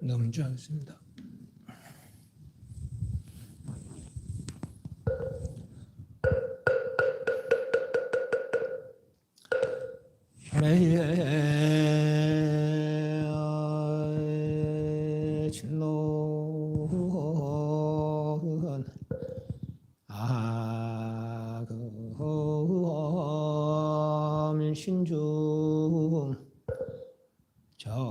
넘지 않습니다. 진로은 신중 적현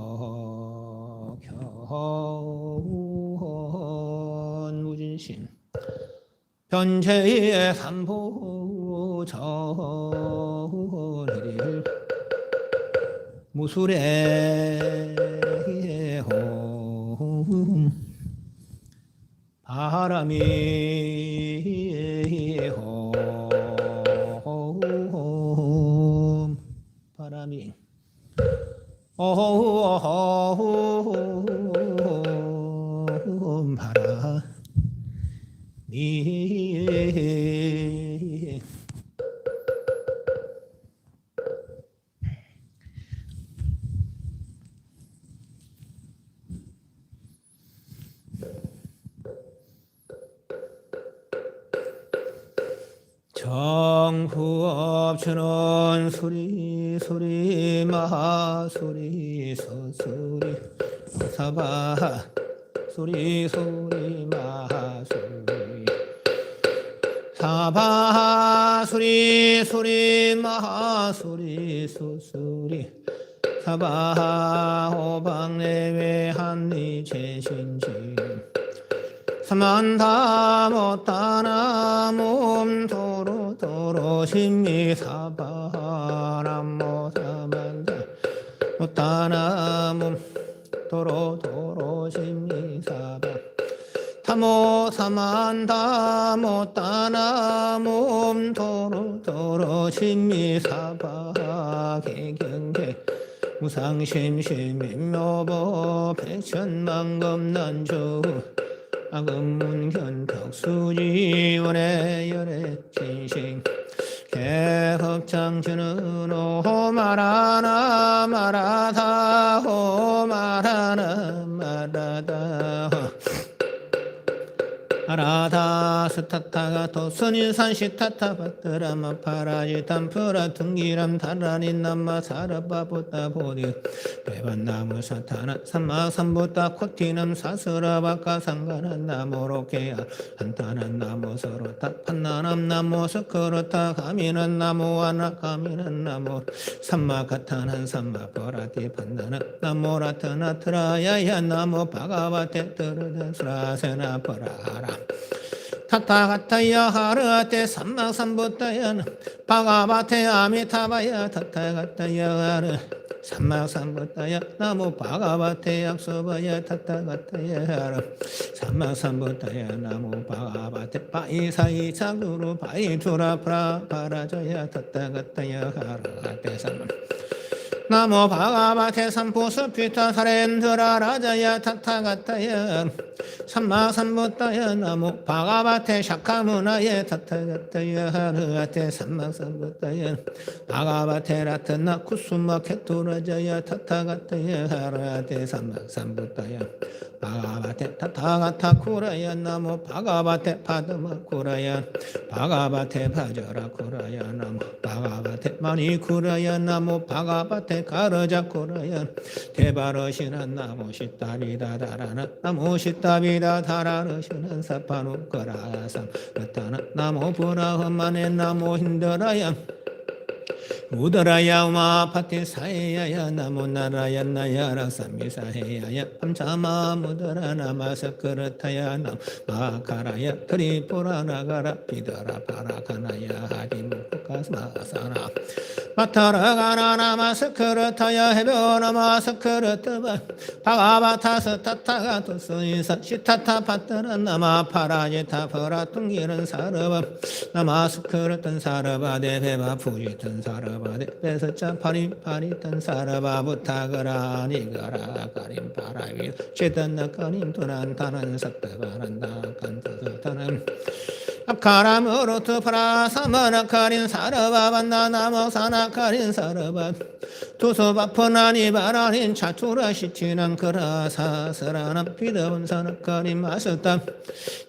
무진신 변제의 삼보 전일 무술의 홈 바람이 홈 바람이 바람이 정후업천원 소리 소리 마소리 서소리 사바 소리 소리 마소리 사바 소리 소리 마소리 소소리 사바 호방내외 한리 제신지 삼만다 못다나 몸 도로 도로 심미 사바람 모사만다 못다나 몸 도로 도로 심미 사바 타모 사만다 못다나 몸 도로 도로 심미 사바 개경계 무상심심임묘보 백천만금난주 악음문견덕수지원의 열애진식 개hợp 장주는 호마라나 마라다 호마라나 마라다 아라다 스타타가 도선인산 시타타 바트라마 파라지탄 프라 등기람 다라닌 남마 사라바보다 보디 배반나무 사타나 삼마삼보다 코티남 사스라 바카 상가난 나무로케야 한타난 나무 서로타 판나남 나무 스크로타 가미는 나무 와나 가미는 나무 삼마 가타난 삼마 보라티 판나나 나무라트나 트라야야 나무 바가바테 뜨르다 스라세나 보라라 타타가타야 하르아테 삼막삼보타야나 바가바테 아미타바야 타타가타야 하르 삼막삼보타야 나무 바가바테 약소바야 타타가타야 하르 삼막삼보타야 나무 바가바테 바이사이 자구루 바이투라 프라파라자야 타타가타야 하르아테 삼 나무 바가바테 삼포스피타 사렌드라 라자야 타타가타야 삼마삼보타야 나무 바가바테 샤카무나예 타타가타야 하르아테 삼마삼보타야 바가바테 라트나 쿠수마 케토라자야 타타가타야 하르아테 삼마삼보타야 바가바테 타타가타 쿠라야 나무 바가바테 파드마 쿠라야 바가바테 바저라 쿠라야 나무 바가바테 마니 쿠라야 나무 바가바테 가르자 쿠라야 대바르시난 나무 시타비다 다라나 나무 시타비다 다라르시난 사파누 거라삼 나타나 나무 브라흐만의 나무 힌드라야 우더라야 우마파티 사해야야 나무나라야 나야라 삼미사해야야 밤차마 무더라 나마사크르타야 나마카라야 트리포라나가라 비더라 파라카나야 하디무쿠카스마사나 마타라가나 나마사크르타야 해변나마사크르트바 바가바타스 타타가 도스인사 시타타 파트라 나마파라제타 퍼라퉁기는 사르바 나마사크르튼 사르바 데베바 푸지튼 사르바 데베서차 파리파리탄 사르바부타그라 니가라 가림 파라위 제단나 가림 도난타난 삭다바란다 간타서타는 아카라무르트 파라사마나카린 사르바반나 나모사나카린 사르바 두소바포나니 바라닌 차투라시치난 그라사스라남 비드분사나카린 마스타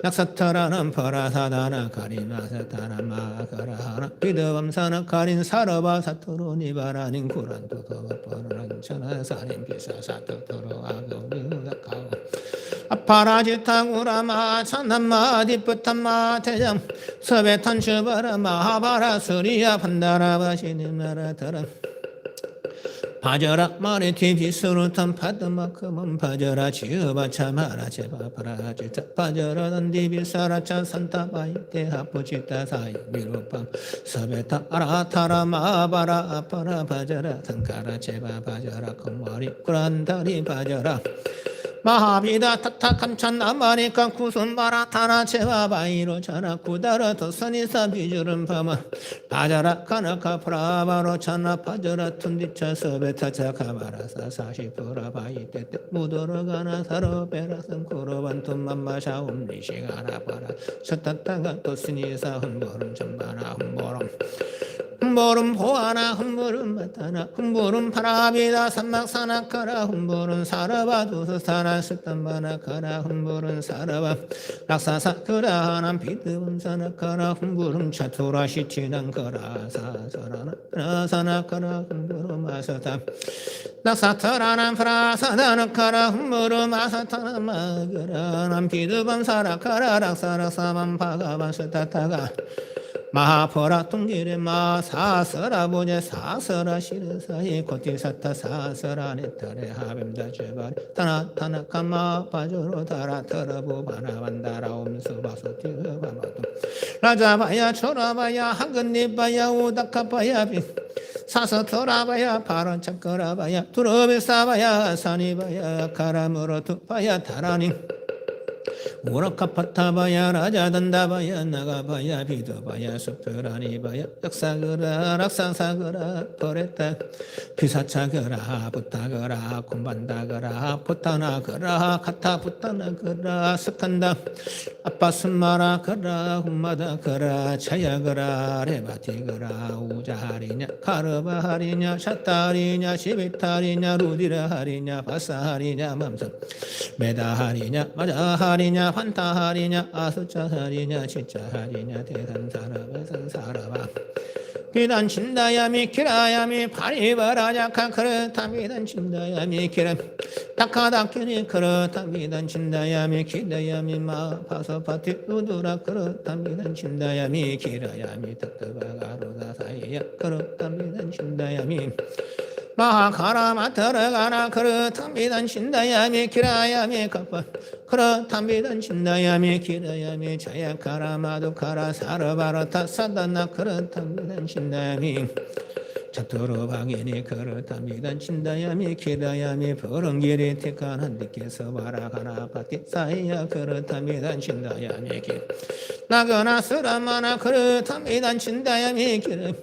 낙사타라남 파라사다나카린 마스타나 마카라하나 비드분사나카린 사르바 사투르니 바라닌 구란두도바포나는 천하사린 비사사투토로 아고미우다카오 아파라지타구라마 찬남마 디프탄마 태장 서베탄 슈바라 마하바라 수리야 판다라바시니마라타라 바저라 마리티 비스루탄 파드마크먼 바저라 지으바차마라 제바파라지타 바저라 단디비사라차 산타바이테 하포치타 사이 미루팜 서베타 아라타라 마바라 아파라 바저라 산카라 제바 바저라 컴머리 꾸란다리 바저라 마하비다 타타 감찬 아마니까 구순바라 타나 체바바이로 자나 구다라 도선이사 비주름 파마 바자라 카나카 프라바로 차나 파저라 툰디차 서베타차 카바라사 사시프라 바이테테 무도르가나 사로베라 삼쿠로반 툼맘마샤 옴리시가라 바라 셔타타가 도스니사 흠보름 전바나 흠보름 흠보름 보아나 흠보름 마타나 흠보름 파라비다 삼막사나카라 흠보름 사라바 두스사나 스탄바나카라 흠보름 사라바 락사사 그라하남 비드분사나카라 흠보름 차토라 시치난카라 사사라나 라사나카라 흠보름 아사타 락사타라남 프라사다나카라 흠보름 아사타나 마그라남 비드분사라카라 락사라사만 파가반 스타타가 마하포라 뚱기레 마사서라 보제 사서라 시르사이 코티사타 사서라 네타레 하뱀다 제발 타나타나 까마 바조로 다라 터러보 바나반다라 옴수바소티 흐바마도 라자바야 초라바야 하근니바야 우다카바야 비 사서터라바야 파란착거라바야 두러베사바야 사니바야 카라무로투바야 타라니 오라카파타바야 라자단다바야 나가바야 비도바야 수표라니바야 역사그라 락상사그라 버레타 피사차그라 부타그라 콤반다그라 포타나그라 카타부타나그라 스칸다 아빠스마라그라 훔마다그라 차야그라 레바티그라 우자하리냐 카르바하리냐 샤타리냐 시비타리냐 루디라하리냐 바사하리냐 맘사 메다하리냐 마자하리냐 환타하리냐 아수차하리냐 치차하리냐 대산사라바 산사라바 비단 친다야미 키라야미 파리바라냐 카크르타 비단 친다야미 키라 타카다키니 크르타 비단 친다야미 키다야미 마파서파티 우두라 크르타 비단 친다야미 키라야미 타타바가로다 사이야 크르타 비단 친다야미 마하카라마 들어가나 그렇답니다 신다야미 기라야미 카파 그렇답니다 신다야미 기라야미 자야카라마도 카라 사르바라타 사다나 그렇답니다 신다야미 차토로방이니 그렇답니다 신다야미 기라야미 버렁기리 택하는 데께서 바라가나 파티 사이야 그렇답니다 신다야미 기 나거나 쓰라마나 그렇답니다 신다야미 기라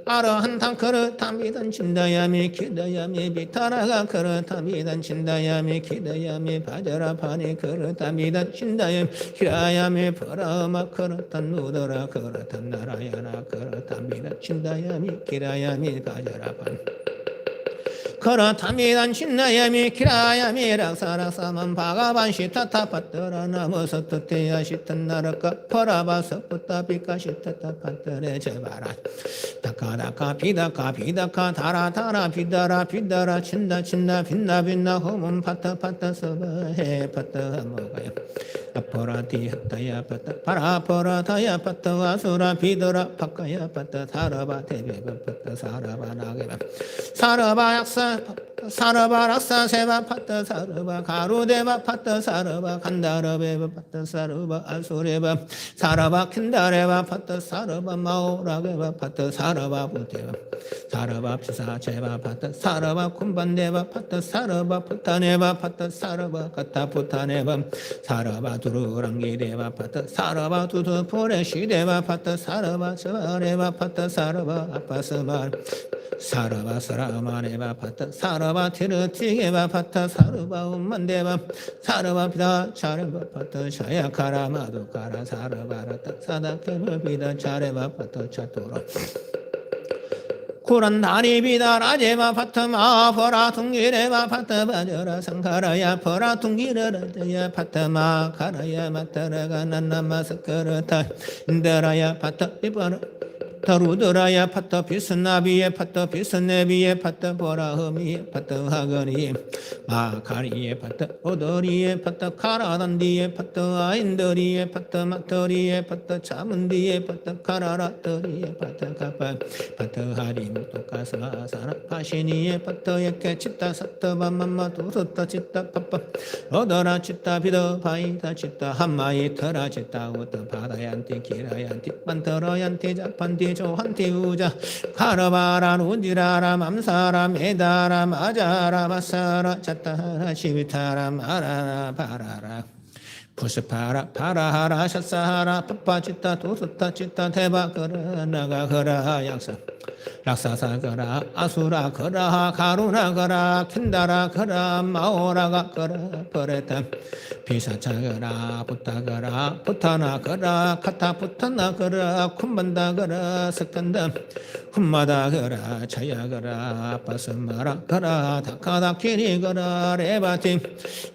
아라한탕 그렇답니다 친다야미 기다야미 비타라가 그렇답니다 친다야미 기다야미 바자라 파니 그렇답니다 친다야미 기라야미 버라마 그렇단 누더라 그렇단 나라야나 그렇답니다 친다야미 기라야미 바자라 판 그렇답니다 친나야미 기라야미 락사락사만 바가반 시타타 파뜨라 나머서뜨테야 시탄 나라까 퍼라바서부터 비까 시타타 파뜨레 제바라 다카다카 비다카 비다카 다라다라 비다라 비다라 친다 친다 빛나 빛나 호문 파타 파타 서바해 파타 먹어요 아포라티 핫타야 파타 파라포라타야 파타 와수라 비더라 파카야 파타 사라바 테베바 파타 사라바 나게바 사라바 약사 사라바 락사 세바 파타 사라바 가루데바 파타 사라바 간다라베바 파타 사라바 알소레바 사라바 킨다레바 파타 사라바 마오라게바 파타 사라바 부테바 사라바 피사 제바 파타 사라바 쿰반데바 파타 사라바 푸타네바 파타 사라바 카타 푸타네바 사라바 두루랑기데바 파타 사라바 두두 포레시데바 파타 사라바 스바레바 파타 사라바 아파스바 사라바 사라마네바 파타 사라바 사르바 티르티게바 파타 사르바 음만데바 사르바 피다 차르바 파타 샤야카라 마두카라 사르바라타 사다케바 피다 차레바 파타 차토라 쿠란 다리비다 라제바 파타마 퍼라 퉁기레바 파타바저라 상카라야 퍼라 퉁기레라야 파타마 카라야 마타라가 난나마 스카르타 인다라야 파타 이바라 타루드라야 파타 비스나비에 파타 비스네비에 파타 보라흐미에 파타 하거리에 마카리에 파타 오더리에 파타 카라단디에 파타 아인더리에 파타 마터리에 파타 차문디에 파타 카라라터리에 파타 카파 파타 하리무토카사사라 파시니에 파타 예케 치타 사타바 맘마 두스타 치타 파파 오더라 치타 비더 파이다 치타 한마이 터라 치타 우터 바다얀티 기라얀티 반터라얀티 자판디 조한티 우자 카라바라 누디라라 맘사라 메다라 마자라 바사라 차타라 시비타라 마라라 바라라 푸스파라 파라하라 샷사하라 빠빠치타 도스타 치타 대바 거라 나가 거라 약사 락사사 거라 아수라 거라 가루나 거라 킨다라 거라 마오라가 거라 버레타 비사차 거라 부타 거라 부타나 거라 카타 부타나 거라 쿰반다 거라 석간다 쿰마다 거라 차야 거라 빠스마라 거라 다카다 키리 거라 레바티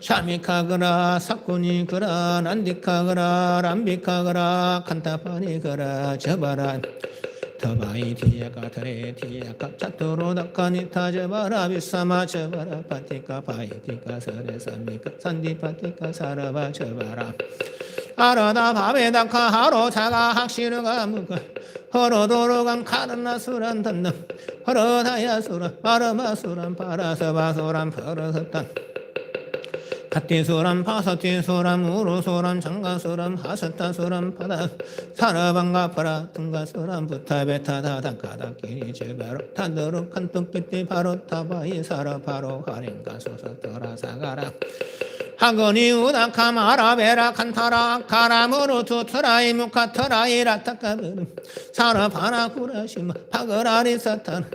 샤미카 거라 사쿠니 거라 난디카 거라 람비카 거라 칸타파니 거라 저바라 더바이 티야카 타레 티야카 차토로 다카니 타저바라 비사마 저바라 파티카 파이티카 서레사미카 산디파티카 사라바 저바라 아라다 바베다카 하로 차가 학시르가 무카 허로도로간 카르나수란 단남 허로다야수라 아르마수란 파라서바소란 퍼러섭단 갓디소람 파사티소람 우루소람 장가소람 하사타소람 파다 사라방가 파라 등가소람 부타베타다 단가다끼리 제바로 탄도로 칸뚝빛띠 바로 타바이 사라 바로 가랭가 소서더라 사가라 하거니 우다카 마라베라 칸타라 카라무루 투트라이 무카트라이 라타카베르 사라 파라 구라시마 파거라리 사탄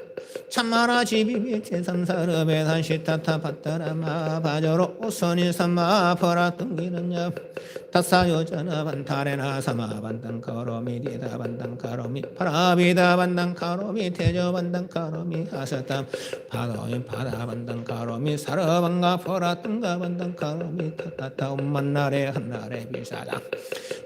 참마라 지비비 제삼사르베 산시타타 파타라마 바저로 오선이 삼마 퍼라 뚱기는냐 타사요자나 반타레나 사마 반당 카로미 디다 반당 카로미 파라비다 반당 카로미 태저 반당 카로미 하사탐 파도인 파다 반당 카로미 사르방가 퍼라 뚱가 반당 카로미 타타타 um만나레 한나레 비사다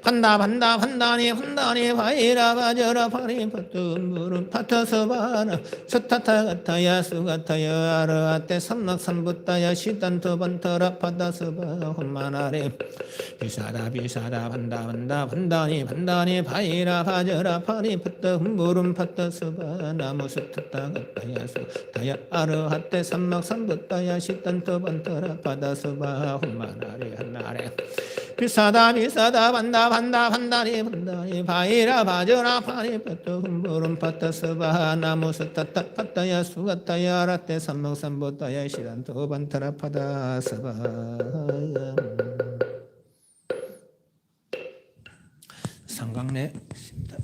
판다 판다 판다니 판다니 바이라 바저라 파리 파tum부름 파타서바나 서타타 가타야 수가타야 아르아테 삼락삼부타야 시단토 반터라 파다서바 홈마나레 비사다 비사다 판다 판다 판다니 판다니 바이라 바저라 파리 파tum부름 파타서바 나무 서타타 가타야 수타야 아르아테 삼락삼부타야 시단토 반터라 파다서바 홈마나레 한나레 비사다 비사다 반다 반다 반다니 반다니 바이라 바저라 파리 파토 흠부름 파타서바 나무 서타타 파타야 수가타야 라테 삼목삼보타야 시란토 반타라 파다서바 상강내 있습니다.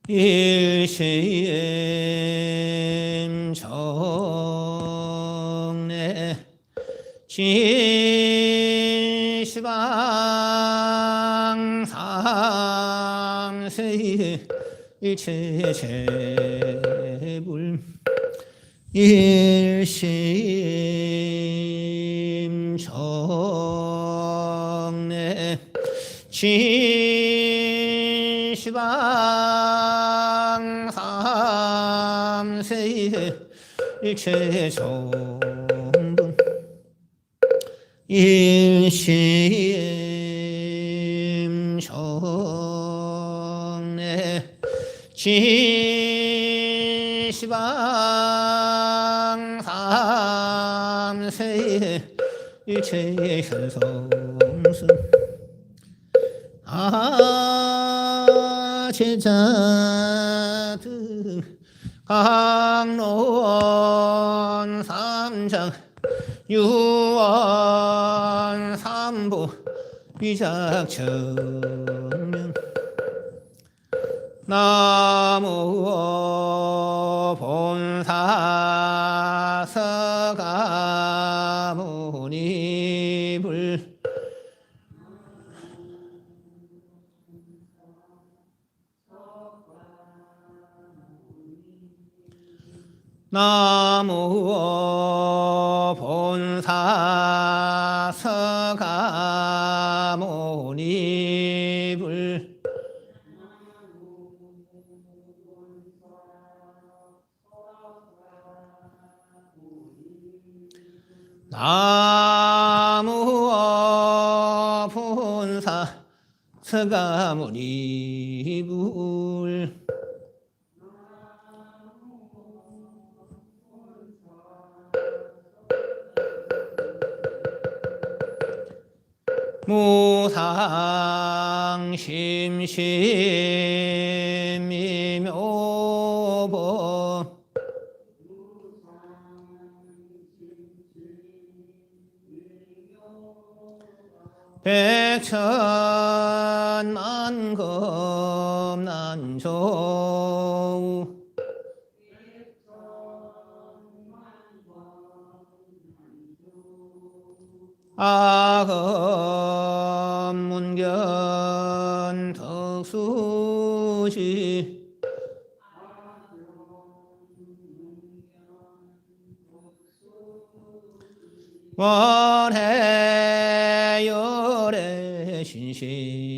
일심 정내 진시방 상세 일체제불 일심 정내 진시방 삼세 일체정분 일심 정내 진시방 삼세 일체현성승 제자등 강론 삼장 유원 삼보 위작천명 나무 본사 서가모니불 나무 본사 서가모니불 나무 본사 서가모니불 무상심심이묘보 백천만검난조 아검문견 덕수시 원해열의 신실이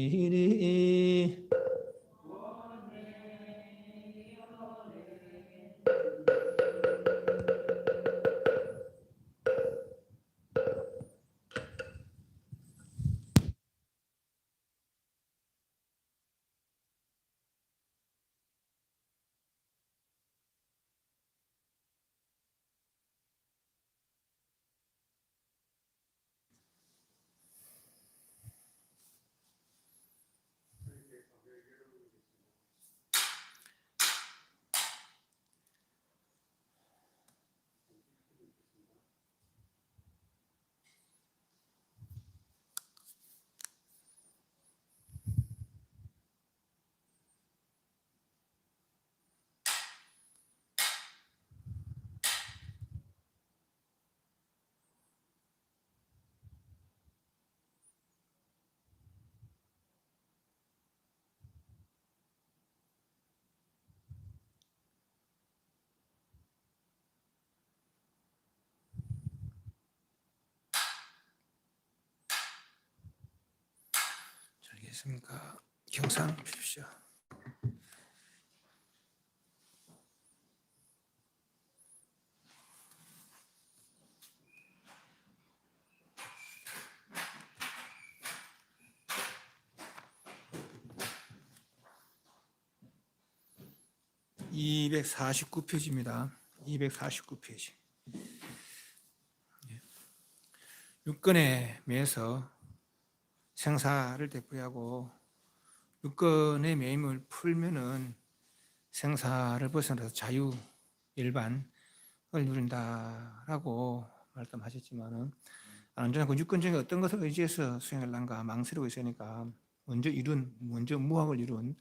알겠습니까? 경상 주십시오. 249페이지입니다. 249페이지. 육건에 매여서 생사를 되풀이하고 육건의 매임을 풀면은 생사를 벗어나서 자유 일반을 누린다라고 말씀하셨지만은 언제나 그 육건 중에 어떤 것을 의지해서 수행하려는가 망설이고 있으니까 먼저 무학을 이룬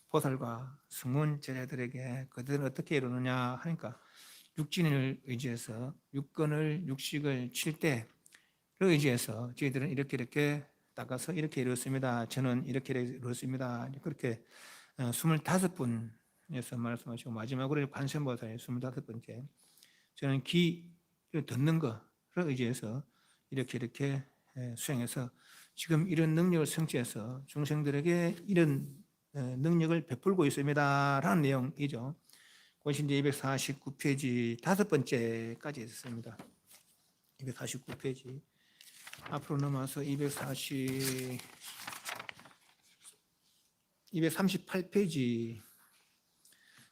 보살과 승문 제자들에게 그들은 어떻게 이루느냐 하니까 육진을 의지해서 육건을 육식을 칠 때를 의지해서 저희들은 이렇게 닦아서 이렇게 이루었습니다. 저는 이렇게 이루었습니다. 그렇게 25분에서 말씀하시고 마지막으로 관세음보살이 25번째 저는 기를 듣는 것을 의지해서 이렇게 수행해서 지금 이런 능력을 성취해서 중생들에게 이런 능력을 베풀고 있습니다 라는 내용이죠. 그것이 이제 249페이지 5번째까지 있었습니다. 249페이지 앞으로 넘어서 238페이지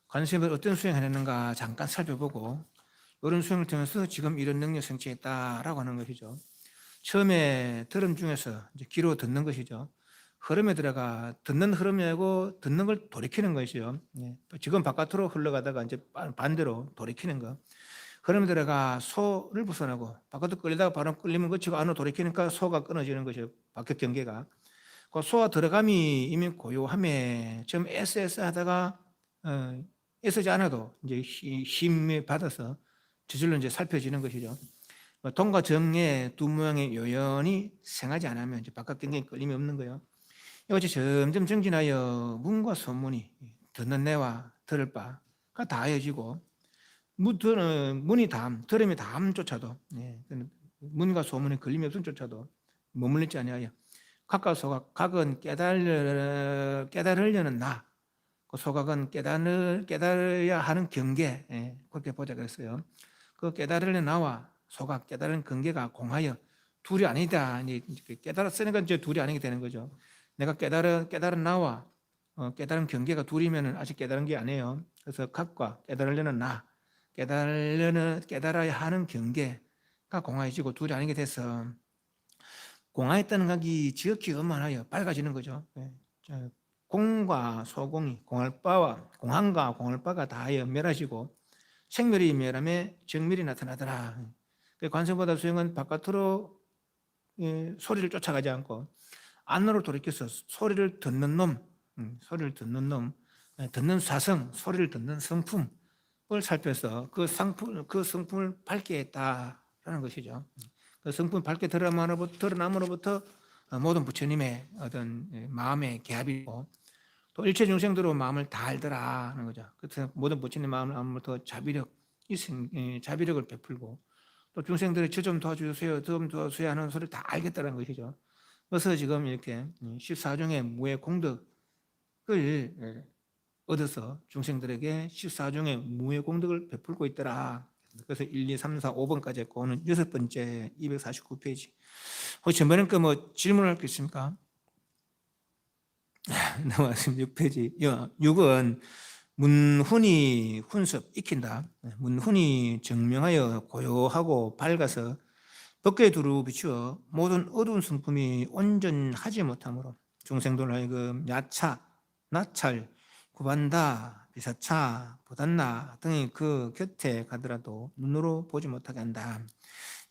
관세음을 어떤 수행을 했는가 잠깐 살펴보고 이런 수행을 통해서 지금 이런 능력 성취했다라고 하는 것이죠. 처음에 들음 중에서 이제 귀로 듣는 것이죠. 흐름에 들어가 듣는 흐름이고 듣는 걸 돌이키는 것이죠. 지금 바깥으로 흘러가다가 이제 반대로 돌이키는 거. 흐름에 들어가 소를 벗어나고 바깥으로 끌리다가 바로 끌리면 거치고 안으로 돌이키니까 소가 끊어지는 것이죠. 바깥 경계가. 그 소화 들어감이 이미 고요함에 좀 SS 하다가 애쓰지 않아도 이제 힘에 받아서 저절로 이제 살펴지는 것이죠. 동과 정의 두 모양의 요연이 생하지 않으면 이제 바깥 경계에 끌림이 없는 거예요. 이것이 점점 정진하여 문과 소문이 듣는 내와 들을 바가 다해지고 문이 다음, 들음이 다음조차도 문과 소문에 걸림이 없음조차도 머물리지 아니하여 각각 소각, 각은 깨달으려는 나, 그 소각은 깨달아야 하는 경계, 그렇게 보자 그랬어요. 그 깨달으려는 나와 소각, 깨달은 경계가 공하여 둘이 아니다. 깨달아 쓰는 건 이제 둘이 아니게 되는 거죠. 내가 깨달은 나와 깨달은 경계가 둘이면 아직 깨달은 게 아니에요. 그래서 각과 깨달으려는 나, 깨달아야 하는 경계가 공하여지고 둘이 아니게 돼서 공하였다는 각이 지극히 원만하여 밝아지는 거죠. 공과 소공이 공한과 공할바가 다하여 멸하시고 생멸이 멸함에 정멸이 나타나더라. 관세보다 수행은 바깥으로 소리를 쫓아가지 않고 안으로 돌이켜서 소리를 듣는 놈, 듣는 사성, 소리를 듣는 성품을 살펴서 그 성품을 밝게 했다라는 것이죠. 그 성품을 밝게 드러남으로부터 모든 부처님의 어떤 마음의 개합이고 또 일체 중생들로 마음을 다 알더라 하는 거죠. 그래서 모든 부처님 마음으로부터 자비력을 베풀고 또 중생들의 저 좀 도와주세요, 좀 도와주세요 하는 소리를 다 알겠다는 것이죠. 그래서 지금 이렇게 14종의 무의 공덕을 얻어서 중생들에게 14종의 무의 공덕을 베풀고 있더라. 그래서 1, 2, 3, 4, 5번까지 했고 오늘 6번째 249페이지. 혹시 전번에 뭐 질문할 게 있습니까? 넘어갔습니다. 6페이지. 6은 문훈이 훈습 익힌다. 문훈이 정명하여 고요하고 밝아서 덕계에 두루 비추어 모든 어두운 성품이 온전하지 못하므로 중생들 하여금 야차, 나찰, 구반다, 비사차, 보단나 등이 그 곁에 가더라도 눈으로 보지 못하게 한다.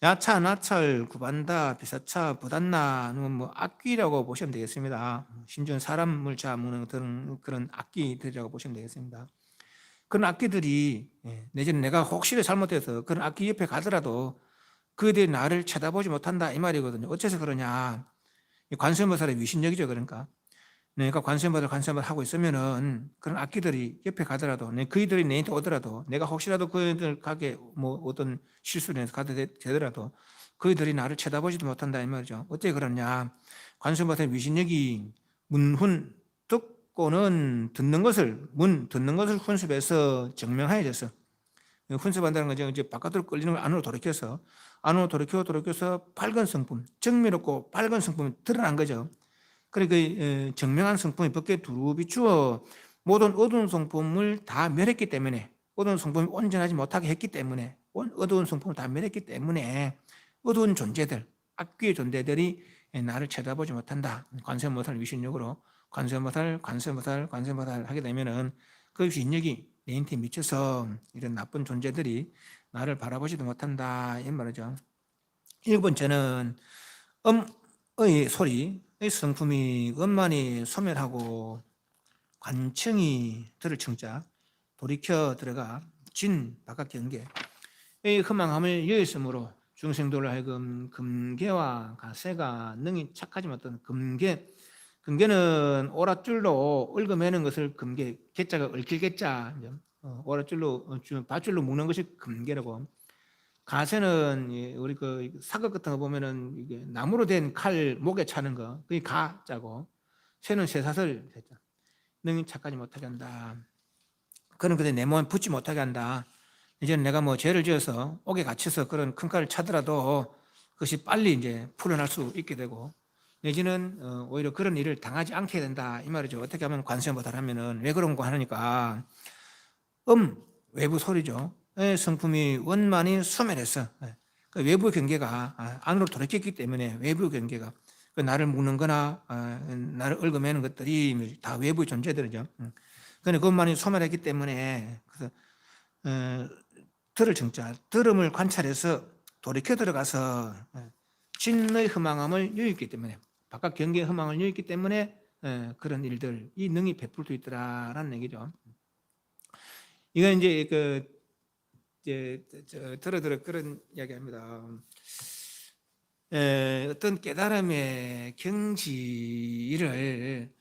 야차, 나찰, 구반다, 비사차, 부단나는 뭐 악귀라고 보시면 되겠습니다. 심지어 사람을 잡는 그런 악귀들이라고 보시면 되겠습니다. 그런 악귀들이 내지는 내가 혹시나 잘못해서 그런 악귀 옆에 가더라도 그들이 나를 쳐다보지 못한다 이 말이거든요. 어째서 그러냐? 관세음보살의 위신력이죠. 그러니까 관세음보살 하고 있으면은 그런 악귀들이 옆에 가더라도 그들이 내한테 오더라도 내가 혹시라도 그들 가게 뭐 어떤 실수를 해서 가게 되더라도 그들이 나를 쳐다보지도 못한다 이 말이죠. 어째 그러냐? 관세음보살의 위신력이 문훈 듣고는 듣는 것을 훈습해서 증명하여져서 훈습한다는 거죠. 이제 바깥으로 끌리는 걸 안으로 돌이켜서 밝은 성품, 정미롭고 밝은 성품이 드러난 거죠. 그러니까 정명한 성품이 밖에 두루 비추어 모든 어두운 성품을 다 멸했기 때문에 어두운 성품이 온전하지 못하게 했기 때문에 어두운 성품을 다 멸했기 때문에 어두운 존재들, 악귀의 존재들이 나를 쳐다보지 못한다. 관세음보살 위신력으로 관세음보살 하게 되면은 그 위신력이 내인테 미쳐서 이런 나쁜 존재들이 나를 바라보지도 못한다 이 말이죠. 7번째는 음의 소리의 성품이 음만이 소멸하고 관청이 들을 청자 돌이켜 들어가 진 바깥 경계의 흠망함을 여했으므로 중생들을 하여금 금계와 가세가 능히 착하지 못한 금계는 오랏줄로 얽어매는 것을 금계, 개자가 얽힐 개자, 오랏줄로 밧줄로 묶는 것이 금계라고. 가세는 우리 그 사극 같은 거 보면은 이게 나무로 된 칼 목에 차는 거, 그게 가자고. 새는 쇠사슬, 능히 착하지 못하게 한다. 그런 그대 내 몸에 붙지 못하게 한다. 이제는 내가 뭐 죄를 지어서 옥에 갇혀서 그런 큰 칼을 차더라도 그것이 빨리 이제 풀어날 수 있게 되고. 내지는 오히려 그런 일을 당하지 않게 된다 이 말이죠. 어떻게 하면 관세음보살 하면은 왜 그런 거 하니까 외부 소리죠. 성품이 원만히 소멸했어. 그 외부 경계가 안으로 돌이켰기 때문에 외부 경계가 나를 묶는거나 나를 얽어매는 것들이 다 외부 존재들이죠. 그런데 그것만이 소멸했기 때문에 그래서 들을 정자 들음을 관찰해서 돌이켜 들어가서 진의 흠망함을 여겼기 때문에 바깥 경계에 허망을 여기 있기 때문에 그런 일들, 이 능이 베풀 수 있더라라는 얘기죠. 이건 이제 들어 그런 이야기합니다. 어떤 깨달음의 경지를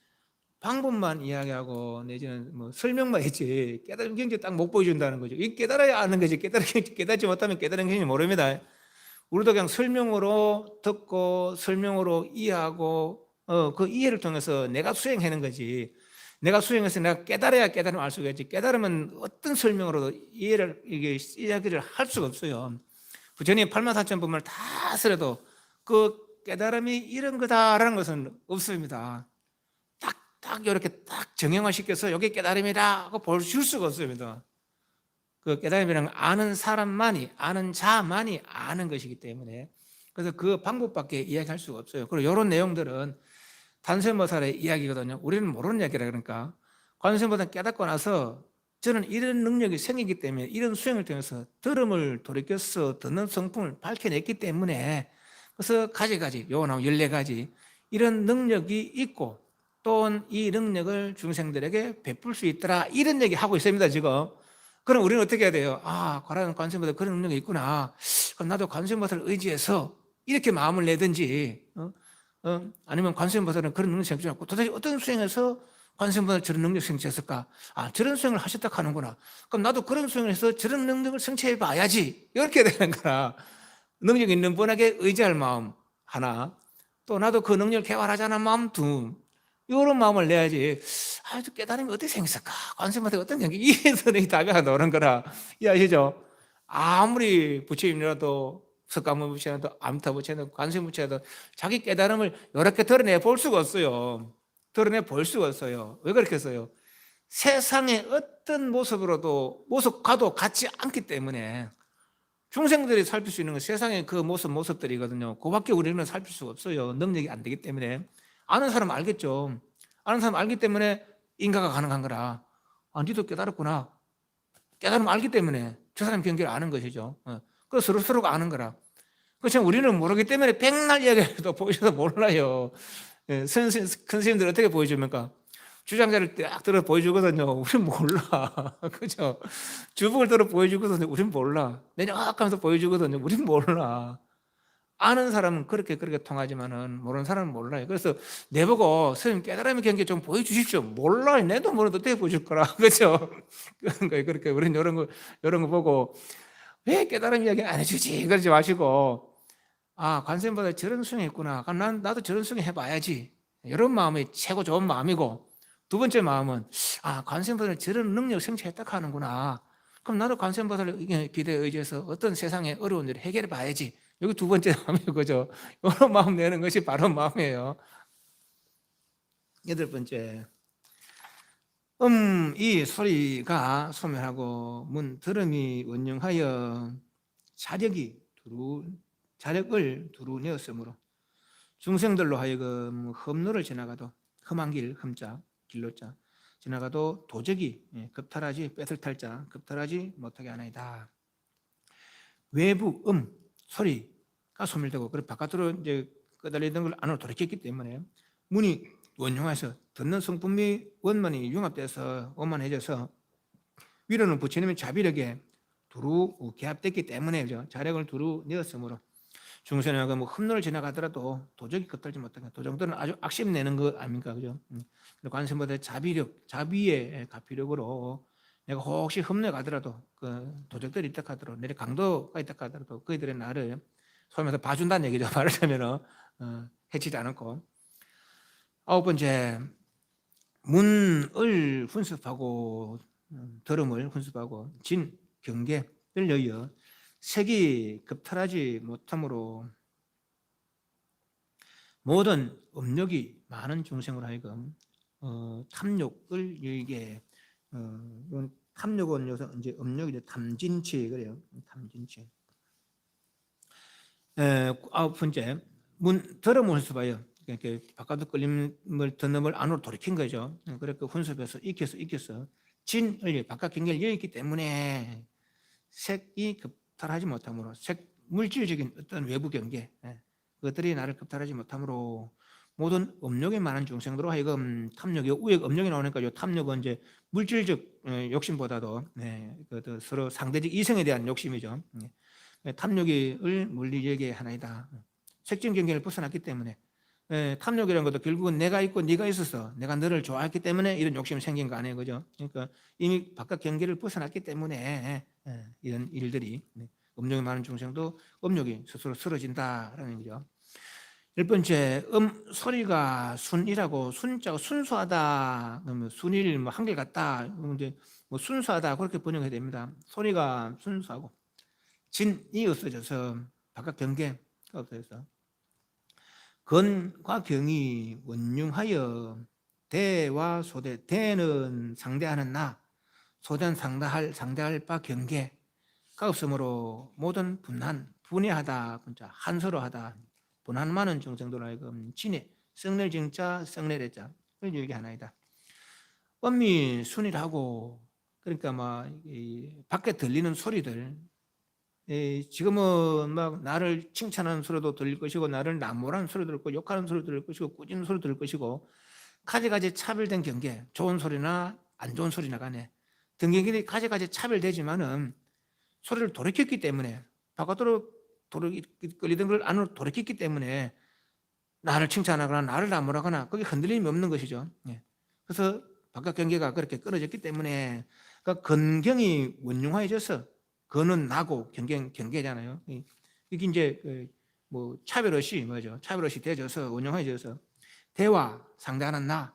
방법만 이야기하고 내지는 뭐 설명만 했지 깨달음 경지 딱 못 보여준다는 거죠. 이 깨달아야 아는 거지. 깨닫지 못하면 깨달음 경지 모릅니다. 우리도 그냥 설명으로 듣고 설명으로 이해하고 그 이해를 통해서 내가 수행하는 거지. 내가 수행해서 내가 깨달아야 깨달음을 알 수가 있지. 깨달으면 어떤 설명으로도 이해를 이야기를 할 수가 없어요. 부처님 84,000법문을 다 쓰려도 그 깨달음이 이런 거다라는 것은 없습니다. 딱 이렇게 딱 정형화시켜서 여기 깨달음이다 하고 보여줄 수가 없습니다. 그 깨달음이란 아는 사람만이, 아는 자만이 아는 것이기 때문에, 그래서 그 방법밖에 이야기할 수가 없어요. 그리고 이런 내용들은 관세음보살의 이야기거든요. 우리는 모르는 이야기라. 그러니까 관세음보살 깨닫고 나서 저는 이런 능력이 생기기 때문에 이런 수행을 통해서 들음을 돌이켜서 듣는 성품을 밝혀냈기 때문에, 그래서 가지가지 요 나오 14가지 이런 능력이 있고 또 이 능력을 중생들에게 베풀 수 있더라, 이런 얘기 하고 있습니다 지금. 그럼 우리는 어떻게 해야 돼요? 아, 관세음보살 그런 능력이 있구나. 그럼 나도 관세음보살을 의지해서 이렇게 마음을 내든지, 아니면 관세음보살은 그런 능력이 생기지 도대체 어떤 수행에서 관세음보살 저런 능력이 생기셨을까? 아, 저런 수행을 하셨다 하는구나. 그럼 나도 그런 수행을 해서 저런 능력을 성취해 봐야지. 이렇게 되는 거라. 능력 있는 분에게 의지할 마음 하나, 또 나도 그 능력을 개발하자는 마음 둘, 이런 마음을 내야지. 아, 깨달음이 어떻게 생겼을까? 관세음보살 어떤 경기? 이해서 답이 하나 나오는 거라. 이해하시죠? 아무리 부처님이라도 석가모니 부처님도 암타 부처님도 관세음 부처님도 자기 깨달음을 이렇게 드러내 볼 수가 없어요. 드러내 볼 수가 없어요. 왜 그렇게 했어요? 세상의 어떤 모습으로도 모습과도 같지 않기 때문에. 중생들이 살필 수 있는 건 세상의 그 모습들이거든요. 그밖에 우리는 살필 수가 없어요. 능력이 안 되기 때문에. 아는 사람 알겠죠. 아는 사람 알기 때문에 인가가 가능한 거라. 아, 니도 깨달았구나. 깨달으면 알기 때문에 저 사람 경계를 아는 것이죠. 그 서로가 아는 거라. 그렇죠. 우리는 모르기 때문에 백날 이야기해도 보여줘도 몰라요. 큰 스님들 어떻게 보여줍니까? 주장자를 딱 들어 보여주거든요. 우린 몰라. 그죠? 주북을 들어 보여주거든요. 우린 몰라. 내려악 하면서 보여주거든요. 우린 몰라. 아는 사람은 그렇게 통하지만은 모르는 사람은 몰라요. 그래서 내보고 스님 깨달음의 경계 좀 보여주십시오. 몰라요. 내도 모르는데 어떻게 보여줄 거라. 그죠? 그런 거예요. 그렇게 우리는 이런 거 보고 왜 깨달음 이야기 안 해주지? 그러지 마시고, 아, 관세음보다 저런 수행이 있구나. 그럼 나도 저런 수행 해봐야지. 이런 마음이 최고 좋은 마음이고, 두 번째 마음은, 아, 관세음보다 저런 능력 성취했다 하는구나. 그럼 나도 관세음보다를 기대에 의지해서 어떤 세상의 어려운 일을 해결해 봐야지. 여기 두 번째 마음이에요. 그죠? 이런 마음 내는 것이 바로 마음이에요. 여덟 번째. 이 소리가 소멸하고 들음이 원영하여 자력을 두루 내었으므로 중생들로 하여금 험로를 지나가도, 험한 길, 험자, 길로자 지나가도 도적이 급탈하지, 뺏을 탈자 급탈하지 못하게 하나이다. 외부 소리가 소멸되고, 그리고 바깥으로 이제 끄달리던 걸 안으로 돌이켰기 때문에 문이 원용해서 듣는 성품이 원만히 융합돼서 원만해져서 위로는 부처님의 자비력에 두루 개합됐기 때문에 자력을 두루 내었으므로 중생하고 험로를 지나가더라도 도적이 겉들지 못하게. 도적들은 아주 악심 내는 거 아닙니까? 그죠? 관세음보다 자비의 가피력으로 내가 혹시 험로에 가더라도 그 도적들이 있다 하더라도, 내리 강도가 있다 하더라도 그들의 나를 소위면서 봐준다는 얘기죠. 말하자면 해치지 않고. 아홉 번째, 문을 훈습하고 들음을 훈습하고 진 경계를 여여 색이 급탈하지 못함으로 모든 업력이 많은 중생으로 하여금 탐욕을 여기게, 탐욕은 여기서 이제 업력이 탐진치 그래요. 탐진치. 아홉 번째, 들음을 훈습하여, 이렇게 바깥으로 끌림을 듣는 걸 안으로 돌이킨 거죠. 그렇게 훈습해서 익혀서 진을 바깥 경계를 열었기 때문에 색이 급탈하지 못함으로, 물질적인 어떤 외부 경계, 그것들이 나를 급탈하지 못함으로 모든 업력이 많은 중생들로 하여금 탐욕이 우액 업력이 나오니까 요 탐욕은 이제 물질적 욕심보다도 그 서로 상대적 이성에 대한 욕심이죠. 탐욕을 물리적의 하나이다. 색진 경계를 벗어났기 때문에 탐욕이라는 것도 결국은 내가 있고 네가 있어서 내가 너를 좋아했기 때문에 이런 욕심이 생긴 거 아니에요, 그죠? 그러니까 이미 바깥 경계를 벗어났기 때문에 이런 일들이 업력이 많은 중생도 업력이 스스로 쓰러진다라는 거죠. 열 번째, 소리가 순이라고 순자가 순수하다, 그러면 순일 뭐 한결같다, 이제 뭐 순수하다 그렇게 번역해야 됩니다. 소리가 순수하고 진이 없어져서 바깥 경계가 없어져서 건과 경이 원융하여 대와 소대, 대는 상대하는 나, 소대는 상대할 바 경계가 없으므로 모든 분해하다, 한서로하다, 분한 많은 중생도로 하여금 진해, 썩낼 정자, 썩낼의 자, 이게 하나이다. 엄미 순이라고, 그러니까 막 밖에 들리는 소리들, 지금은 막 나를 칭찬하는 소리도 들릴 것이고, 나를 나무라는 소리도 들을 것이고, 욕하는 소리도 들을 것이고, 꾸짖는 소리도 들을 것이고, 가지가지 차별된 경계, 좋은 소리나 안 좋은 소리나 간에 등경이 가지가지 차별되지만은 소리를 돌이켰기 때문에, 바깥으로 끌리던 걸 안으로 돌이켰기 때문에 나를 칭찬하거나 나를 나무라거나 그게 흔들림이 없는 것이죠. 그래서 바깥 경계가 그렇게 끊어졌기 때문에, 그러니까 건경이 원융화해져서, 건은 나고 경계잖아요. 이게 이제 뭐 차별 없이 뭐죠? 차별 없이 되져서 원융화해져서 대와 상대하는 나,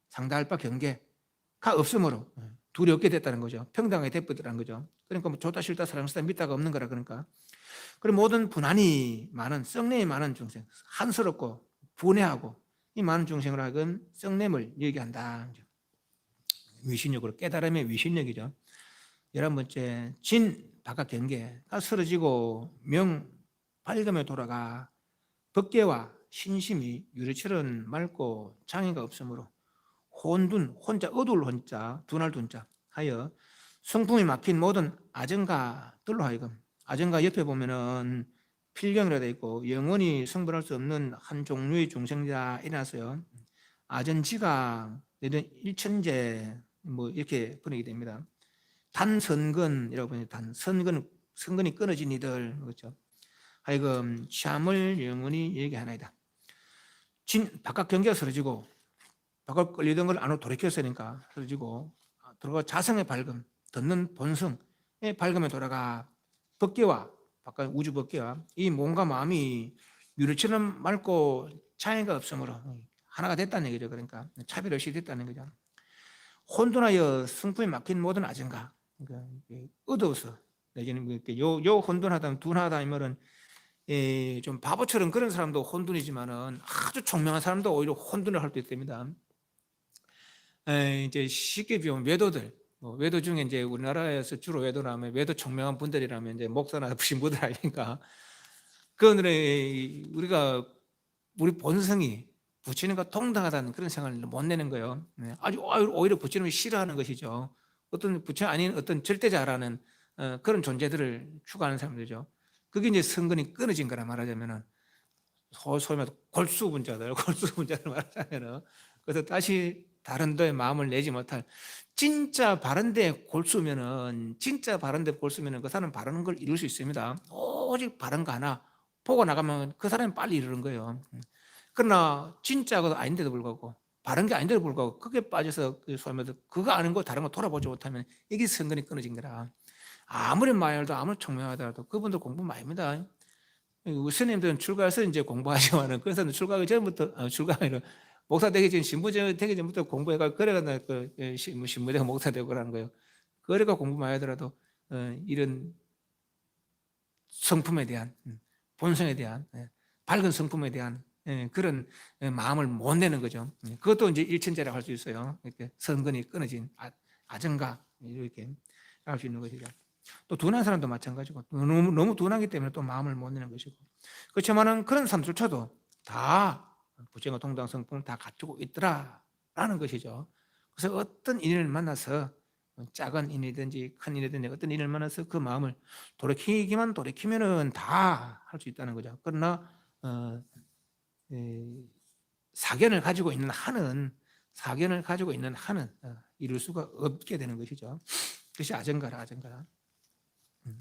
상대할 바 경계가 없으므로 둘이 없게 됐다는 거죠. 평등하게 돼버렸다는 거죠. 그러니까 뭐 좋다 싫다 사랑 싫다 믿다가 없는 거라. 그러니까 그리고 모든 분한이 많은, 썩냄이 많은 중생, 한스럽고 분해하고 이 많은 중생으로 하여금 썩냄을 얘기한다. 위신력으로, 깨달음의 위신력이죠. 11번째, 진 바깥 경계가 쓰러지고 명 밝음에 돌아가 법계와 신심이 유리처럼 맑고 장애가 없으므로 혼둔, 혼자 어두울 혼자, 둔할 둔자 하여 성품이 막힌 모든 아정가들로 하여금, 아정가 옆에 보면은 필경이라 되어 있고 영원히 성불할 수 없는 한 종류의 중생자 일어나서요. 아전지가 이런 일천재 뭐 이렇게 번역이 됩니다. 단선근이라고 보니까 선근이 끊어진 이들, 그렇죠. 하여금 참을 영원히 얘기하나이다. 바깥 경계가 쓰러지고 바깥 끌리던 걸 안으로 돌이켰으니까 쓰러지고 들어가 자성의 밝음, 듣는 본성의 밝음에 돌아가 법계와 바깥 우주 법계와 이 몸과 마음이 유리처럼 맑고 차이가 없으므로 하나가 됐다는 얘기죠. 그러니까 차별 없이 됐다는 거죠. 혼돈하여 승품에 막힌 모든 아정가, 그러니까 얻어서 내지는 요 혼돈하다, 둔하다 이 말은 좀 바보처럼 그런 사람도 혼돈이지만은 아주 총명한 사람도 오히려 혼돈을 할 수 있습니다. 이제 쉽게 비우면 외도들, 외도 중에 이제 우리나라에서 주로 외도라면 외도 총명한 분들이라면 이제 목사나 신부들 아니니까 그들의 우리 본성이 부처님과 동등하다는 그런 생각을 못 내는 거예요. 아주 오히려 부처님을 싫어하는 것이죠. 어떤 부처 아닌 어떤 절대자라는 그런 존재들을 추구하는 사람들이죠. 그게 이제 성근이 끊어진 거라 말하자면은 소위 말해서 골수분자들 말하자면은 그래서 다시 다른 데에 마음을 내지 못할 진짜 바른 데 골수면은 그 사람은 바른 걸 이룰 수 있습니다. 오직 바른 거 하나 보고 나가면 그 사람이 빨리 이루는 거예요. 그러나 진짜가 아닌데도 불구하고 바른 게 아닌데도 불구하고 그게 빠져서 소위 말해서 그거 아는 거 다른 거 돌아보지 못하면 이게 성근이 끊어진 거라. 아무리 말도 아무리 총명하더라도 그분들 공부 많이 합니다. 스님들은 출가해서 이제 공부하지만은 그 사람들 출가하기 전부터 출가가 아니라 목사 되기 전 신부 되기 전부터 공부해가 그래가 신부대가 목사 되고 그러는 거예요. 그래가 공부 많이 하더라도 이런 성품에 대한 본성에 대한 밝은 성품에 대한 그런 마음을 못 내는 거죠. 그것도 이제 일천재라고 할 수 있어요. 이렇게 선근이 끊어진 아정가 이렇게 할 수 있는 것이죠. 또 둔한 사람도 마찬가지고 너무 둔하기 때문에 또 마음을 못 내는 것이고, 그렇지만은 그런 사람들조차도 다 부처님과 동등한 성품을 다 갖추고 있더라라는 것이죠. 그래서 어떤 인연을 만나서 작은 인이든지 큰 인이든지 어떤 인을 만나서 그 마음을 돌이키면은 다 할 수 있다는 거죠. 그러나 사견을 가지고 있는 한은 이룰 수가 없게 되는 것이죠. 그것이 아정가라, 아정가라.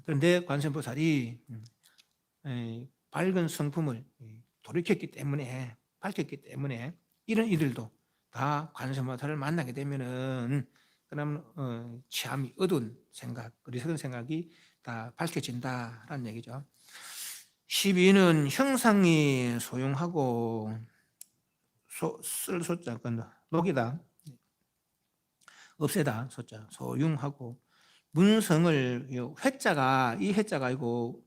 그런데 관세음보살이 밝은 성품을 밝혔기 때문에 이런 이들도 다 관세음보살을 만나게 되면은 그러면 참이 어두운 생각, 어리석은 생각이 다 밝혀진다라는 얘기죠. 12는 형상이 소용하고 쓸 소자 녹이다, 없애다 소자 소용하고 문성을 회자가 이 회자가 아니고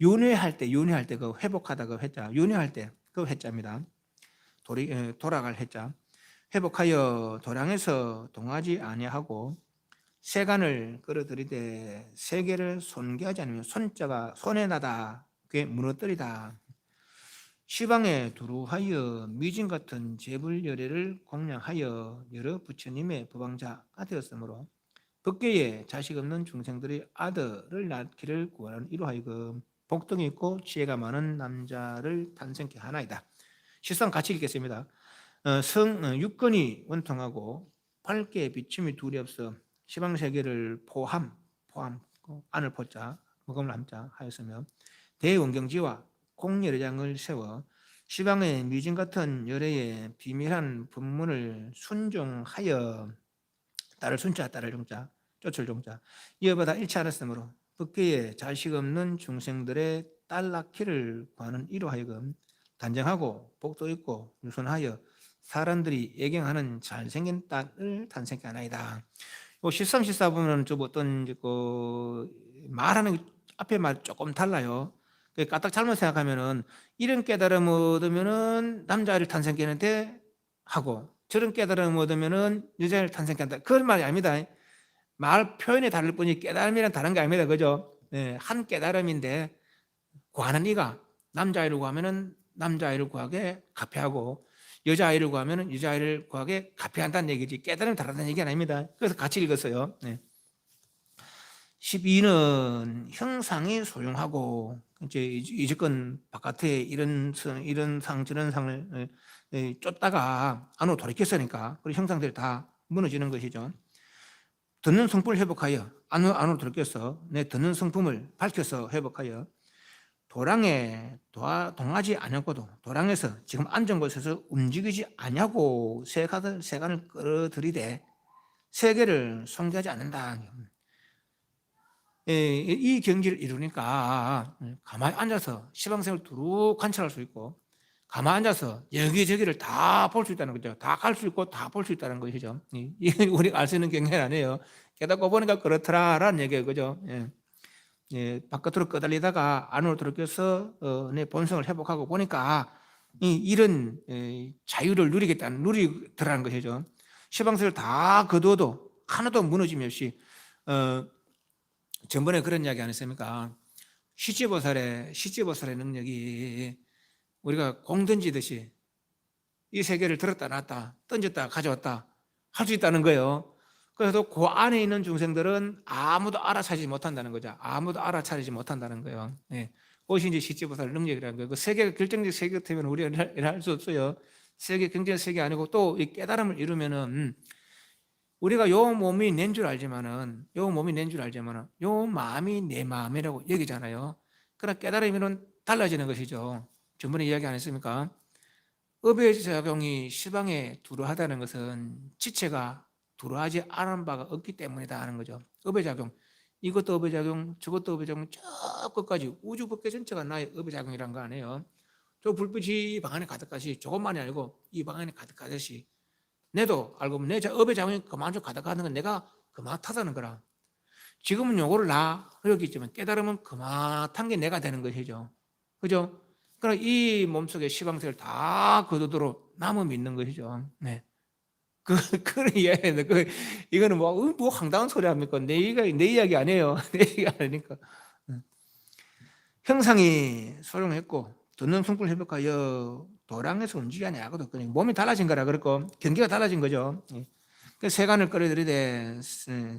윤회할 때 그 회복하다 그 회자 윤회할 때 그 회자입니다. 돌아갈 회자. 회복하여 도량에서 동하지 아니하고 세간을 끌어들이되 세계를 손괴하지 않으면 손자가 손에 나다 그게 무너뜨리다. 시방에 두루하여 미진 같은 재불열애를 공양하여 여러 부처님의 법왕자가 되었으므로 법계에 자식 없는 중생들이 아들을 낳기를 구하는 이로 하여금 복덕이 있고 지혜가 많은 남자를 탄생케 하나이다. 실상 같이 읽겠습니다. 육근이 원통하고 밝게 비춤이 둘이 없어 시방세계를 포함 안을 포자 무금을 함자 하였으며 대원경지와 공열의장을 세워 시방의 미진 같은 열애의 비밀한 법문을 순종하여 딸을 순자 딸을 종자 쫓을 종자 이어받아 일치 않았으므로 법계에 자식 없는 중생들의 딸 낳기를 구하는 이로 하여금 단정하고 복도 있고 유선하여 사람들이 예경하는 잘생긴 딸을 탄생케 하나이다. 13, 14 보면 좀 어떤 그 말하는 앞에 말 조금 달라요. 까딱 잘못 생각하면은 이런 깨달음을 얻으면은 남자를 탄생케 하는데 하고 저런 깨달음을 얻으면은 여자를 탄생케 한다. 그런 말이 아닙니다. 말 표현이 다를 뿐이 깨달음이랑 다른 게 아닙니다. 그죠? 네, 한 깨달음인데 구하는 이가 남자아이를 구하면은 남자아이를 구하게 갚여하고 여자아이를 구하면은 여자아이를 구하게 갚여한다는 얘기지 깨달음이 다르다는 얘기는 아닙니다. 그래서 같이 읽었어요. 네. 12는 형상이 소용하고 이제 이제건 바깥에 이런 상 저런 상을 쫓다가 안으로 돌이켰으니까 그리고 형상들이 다 무너지는 것이죠. 듣는 성품을 회복하여 안으로 돌이켜서 내 듣는 성품을 밝혀서 회복하여 도량에 동하지 않았고도 도량에서 지금 앉은 곳에서 움직이지 않냐고 세간을 끌어들이되 세계를 손괴하지 않는다. 이 경지를 이루니까 가만히 앉아서 시방생을 두루 관찰할 수 있고 가만히 앉아서 여기저기를 다 볼 수 있다는 거죠. 다 갈 수 있고 다 볼 수 있다는 것이죠. 이게 우리가 알 수 있는 경계는 아니에요. 깨닫고 보니까 그렇더라라는 얘기예요. 그죠? 바깥으로 끄달리다가 안으로 들어껴서 내 본성을 회복하고 보니까 이런 자유를 누리더라는 것이죠. 시방생을 다 거두어도 하나도 무너짐이 없이 전번에 그런 이야기 안 했습니까? 시지보살의 능력이 우리가 공 던지듯이 이 세계를 들었다 놨다 던졌다 가져왔다 할 수 있다는 거예요. 그래서 그 안에 있는 중생들은 아무도 알아차리지 못한다는 거죠. 아무도 알아차리지 못한다는 거예요. 그것이 이제 시지보살의 능력이라는 거예요. 그 세계가 결정적 세계 같으면 우리가 할 수 없어요. 세계 경제적 세계 아니고 또 이 깨달음을 이루면은 우리가 요 몸이 낸 줄 알지만은 요 마음이 내 마음이라고 여기잖아요. 그러나 깨달으면 달라지는 것이죠. 전번에 이야기 안 했습니까? 업의 작용이 시방에 두루하다는 것은 지체가 두루하지 않은 바가 없기 때문이다 하는 거죠. 업의 작용, 이것도 업의 작용, 저것도 업의 작용, 저 끝까지 우주 법계 전체가 나의 업의 작용이란 거 아니에요. 저 불빛이 이 방 안에 가득하시 저것만이 아니고 이 방 안에 가득하듯이 내도 알고 보면 내 업의 작용이 그만 좀 가득하는 건 내가 그만하다는 거라. 지금은 요거를 나 그렇게 있지만 깨달으면 그만한 게 내가 되는 것이죠. 그죠? 그러니까 이 몸속에 시방세를 다 거두도록 남을 믿는 것이죠. 네. 그런 이야기인데, 이거는 뭐 황당한 소리 합니까? 내 이야기 아니에요. 내 이야기 아니니까. 형상이 소용했고, 듣는 성품을 회복하여 도량에서 움직이지 아니하거든. 몸이 달라진 거라 그랬고, 경계가 달라진 거죠. 그 세간을 끌어들이되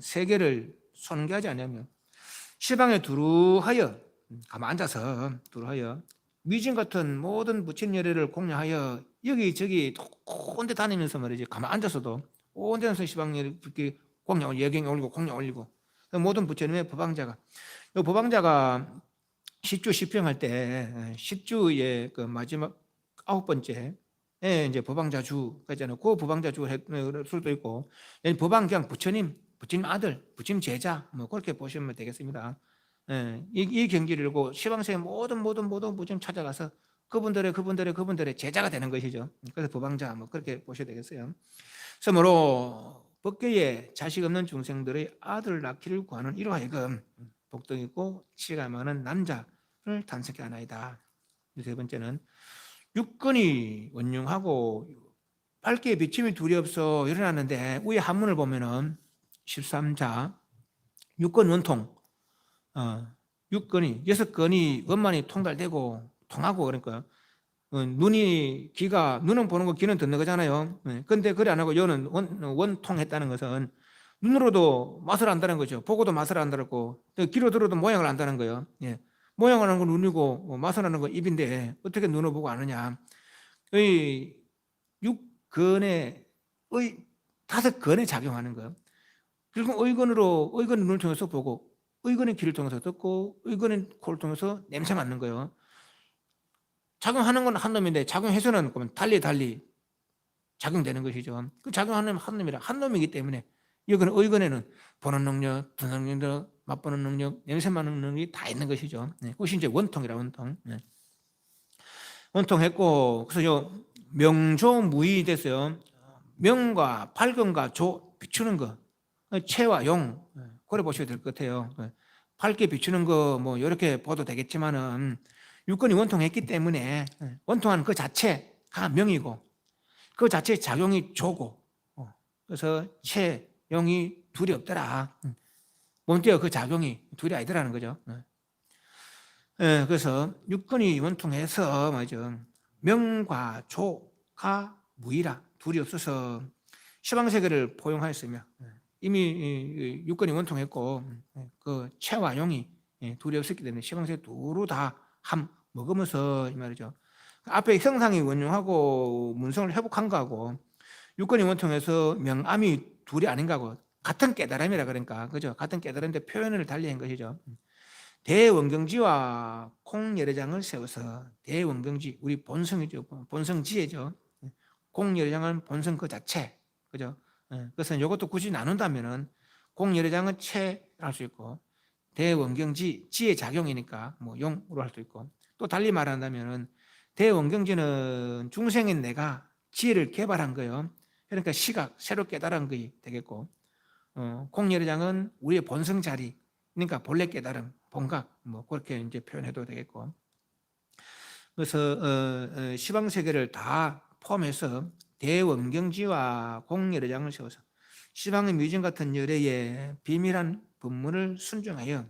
세계를 손괴하지 않으며 시방에 두루하여 가만 앉아서 두루하여 미진 같은 모든 부처님 열애를 공양하여 여기저기 온데 다니면서 말이지 가만 앉아서도 온데 앉아서 시방에 이렇게 공양 예경 올리고 공양 올리고 모든 부처님의 법왕자가 이 법왕자가 십주 십평할 때 십주의 그 마지막 9번째 이제 법왕자주가 있잖아요. 그 법왕자주 할 수도 있고 법왕 그냥 부처님 아들, 부처님 제자 뭐 그렇게 보시면 되겠습니다. 이 경기를 읽고 시방세의 모든 부처님 찾아가서 그분들의 제자가 되는 것이죠. 그래서 법왕자 뭐 그렇게 보셔야 되겠어요. 그러므로 법계에 자식 없는 중생들의 아들 낳기를 구하는 이로 하여금 복덕 있고 치가 많은 남자를 탄생케 하나이다. 세 번째는 육근이 원흉하고 밝게 비침이 둘이 없어 일어났는데 위에 한문을 보면은 13자 육근 원통 육근이 6건이 원만이 통달되고 통하고 그러니까 눈이 귀가 눈은 보는 거 귀는 듣는 거잖아요. 근데 그래 안 하고 여는 원통했다는 것은 눈으로도 맛을 안다는 거죠. 보고도 맛을 안다고 귀로 들어도 모양을 안다는 거예요. 모양을 하는 건 눈이고 맛을 하는 건 입인데 어떻게 눈을 보고 아느냐. 이 6건의 5건에 작용하는 거예요. 그리고 의건의 눈을 통해서 보고 의건의 귀를 통해서 듣고 의건의 코를 통해서 냄새 맡는 거예요. 작용하는 건 한 놈인데 작용해서는 그러면 달리 작용되는 것이죠. 그 작용하는 한 놈이라 한 놈이기 때문에 이거는 의건에는 보는 능력, 듣는 능력, 맛보는 능력, 냄새 맡는 능력이 다 있는 것이죠. 그것이 이제 원통이라 원통. 원통했고 그래서 요 명조무의 됐어요. 명과 밝음과 조 비추는 거, 체와 용 그래 보셔야 될 것 같아요. 밝게 비추는 거 뭐 이렇게 봐도 되겠지만은 육건이 원통했기 때문에 원통한 그 자체가 명이고 그 자체의 작용이 조고 그래서 체, 용이 둘이 없더라. 몸뚱이가 그 작용이 둘이 아니더라는 거죠. 그래서 육건이 원통해서 맞아 명과 조가 무이라 둘이 없어서 시방세계를 포용하였으며 이미 육건이 원통했고 그 체와 용이 둘이 없었기 때문에 시방세계 두루 다 함 먹으면서 이 말이죠. 앞에 형상이 원흉하고 문성을 회복한 거하고 육건이 원통해서 명암이 둘이 아닌가 하고 같은 깨달음이라 그러니까 그죠? 같은 깨달음인데 표현을 달리한 것이죠. 대원경지와 콩열애장을 세워서 대원경지 우리 본성이죠. 본성지혜죠. 공열애장은 본성 그 자체 그죠? 그래서 이것도 굳이 나눈다면은 공열애장은 체할 수 있고 대원경지 지의 작용이니까 뭐 용으로 할 수 있고 또 달리 말한다면은 대원경지는 중생인 내가 지혜를 개발한 거예요. 그러니까 시각 새로 깨달은 것이 되겠고 공열애장은 우리의 본성 자리 그러니까 본래 깨달음 본각 뭐 그렇게 이제 표현해도 되겠고 그래서 시방 세계를 다 포함해서 대원경지와 공열애장을 세워서 시방의 미진 같은 열애의 비밀한 법문을 순종하여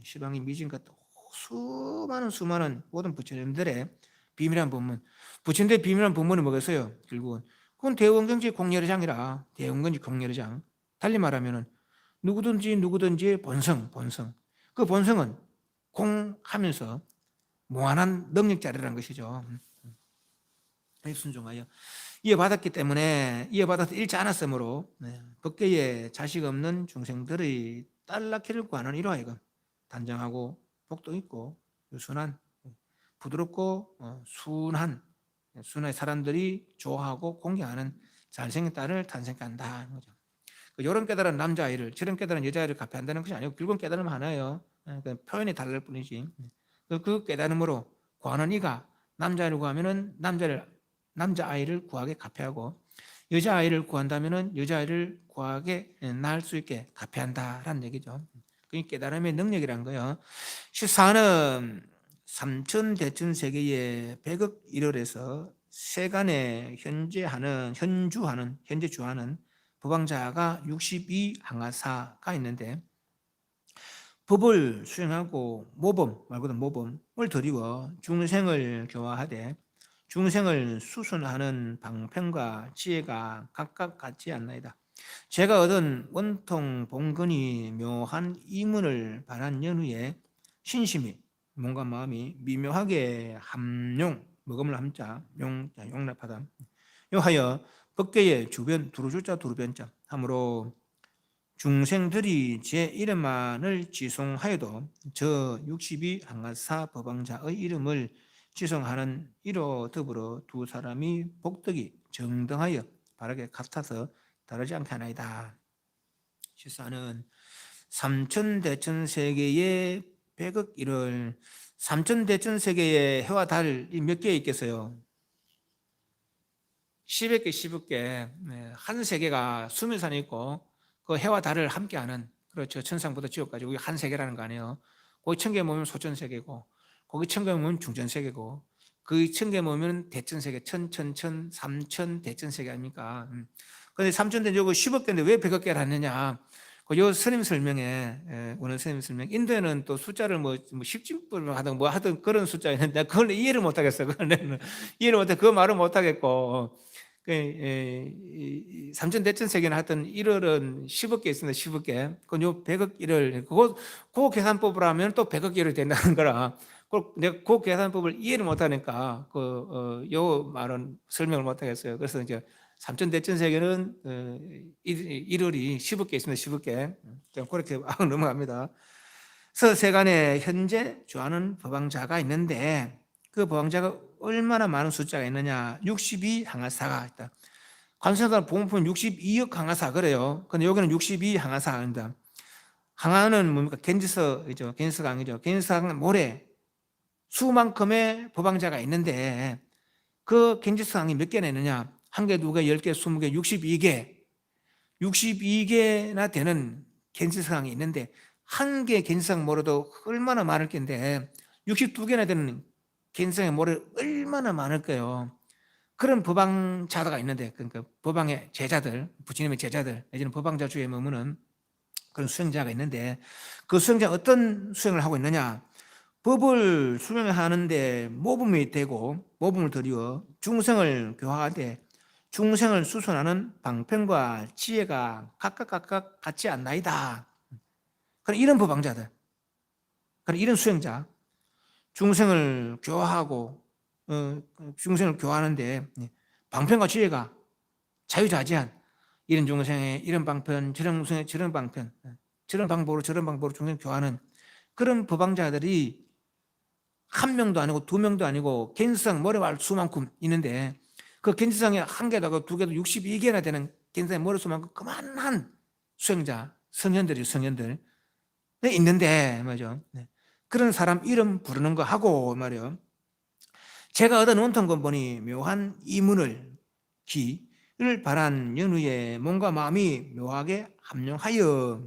시방의 미진 같은 수많은 모든 부처님들의 비밀한 법문 부처님들의 비밀한 법문이 뭐겠어요? 결국은 그건 대원경지 공열애장이라 대원경지 공열애장 달리 말하면은 누구든지 본성 그 본성은 공하면서 무한한 능력자리라는 것이죠. 순종하여 이어받았기 때문에 이어받아서 잃지 않았으므로 법계에 자식 없는 중생들의 딸 낳기를 구하는 이로 하여금 단정하고 복도 있고 유순한 부드럽고 순한 사람들이 좋아하고 공경하는 잘생긴 딸을 탄생케 한다는 거죠. 이런 깨달은 남자아이를 저런 깨달은 여자아이를 갚아한다는 것이 아니고 결국은 깨달음 하나예요. 그러니까 표현이 다를 뿐이지. 그 깨달음으로 구하는 이가 남자아이를 구하면은 남자아이를 구하게 갚아하고 여자아이를 구한다면은 여자아이를 구하게 낳을 수 있게 갚아한다라는 얘기죠. 그게 깨달음의 능력이란 거예요. 14는 삼천대천 세계의 백억 1월에서 세간에 현재 주하는 법왕자가 62항하사가 있는데 법을 수행하고 모범을 드리워 중생을 교화하되 중생을 수순하는 방편과 지혜가 각각 같지 않나이다. 제가 얻은 원통 본근이 묘한 이문을 바란 연후에 신심이 몸과 마음이 미묘하게 함용 먹음을 함자 용납하다. 요하여 법계의 주변 두루주자 두루변자 함으로 중생들이 제 이름만을 지송하여도 저 62 항아사 법왕자의 이름을 지송하는 이로 더불어 두 사람이 복덕이 정등하여 바르게 같아서 다르지 않게 하나이다. 실사는 삼천대천세계의 백억 일을 삼천대천세계의 해와 달이 몇 개 있겠어요? 10억 개, 10억 개. 한 세계가 수면산이 있고 그 해와 달을 함께하는, 그렇죠. 천상부터 지옥까지 우리 한 세계라는 거 아니에요. 거기 천개 모이면 소천세계고, 거기 천개 모이면 중천세계고, 그 천개 모이면 대천세계, 천천천 삼천 대천세계 아닙니까? 근데 삼천대 요거 10억 개인데 왜 100억 개를 하느냐? 요 스님 설명에, 오늘 스님 설명, 인도에는 또 숫자를 뭐 10진불 하든 뭐 하든 그런 숫자 있는데 그걸 이해를 못 하겠어. 그거는 이해를 못 해. 그 말을 못 하겠고. 삼천대천세계는 하여튼 1월은 10억 개 있습니다. 10억 개. 그건 요 100억 1월. 그 계산법을 하면 또 100억 1월 된다는 거라. 내가 그 계산법을 이해를 못 하니까 요 말은 설명을 못 하겠어요. 그래서 이제 삼천대천세계는 1월이 10억 개 있습니다. 10억 개. 그렇게 넘어갑니다. 서세간에 현재 주하는 법왕자가 있는데 그 법왕자가 얼마나 많은 숫자가 있느냐? 62 항아사가 있다. 관세음보살 보면 62억 항아사 그래요. 근데 여기는 62 항아사가 아닙니다. 항아는 뭡니까? 겐지서이죠. 겐지서강이죠. 겐지서강 모래 수만큼의 법왕자가 있는데 그 겐지서강이 몇 개나 있느냐? 한 개, 두 개, 10개, 20개, 62개. 62개나 되는 겐지서강이 있는데 한 개 겐지서강 모래도 얼마나 많을 텐데 62개나 되는 겐지서강의 모래 얼마나 많을까요? 그런 법왕자가 있는데, 그러니까 법왕의 제자들, 부처님의 제자들 내지는 법왕자 주에 머무는 그런 수행자가 있는데 그 수행자가 어떤 수행을 하고 있느냐? 법을 수행하는데 모범이 되고 모범을 들여 중생을 교화하되 중생을 수선하는 방편과 지혜가 각각 같지 않나이다. 그런 이런 법왕자들, 그런 이런 수행자, 중생을 교화하고 중생을 교화하는데 방편과 지혜가 자유자재한 이런 중생의 이런 방편, 저런 중생의 저런 방편, 저런 방법으로 중생을 교화하는 그런 법왕자들이 한 명도 아니고 두 명도 아니고 겐지상 머리말 수만큼 있는데 그 겐지상에 한 개도 두 개도 62개나 되는 겐지상의 머리수만큼 그만한 수행자, 성현들이 성현들 있는데 말이죠. 그런 사람 이름 부르는 거 하고 말이요. 제가 얻은 원통권 보니 묘한 이문을 기를 바란 연후에 몸과 마음이 묘하게 합령하여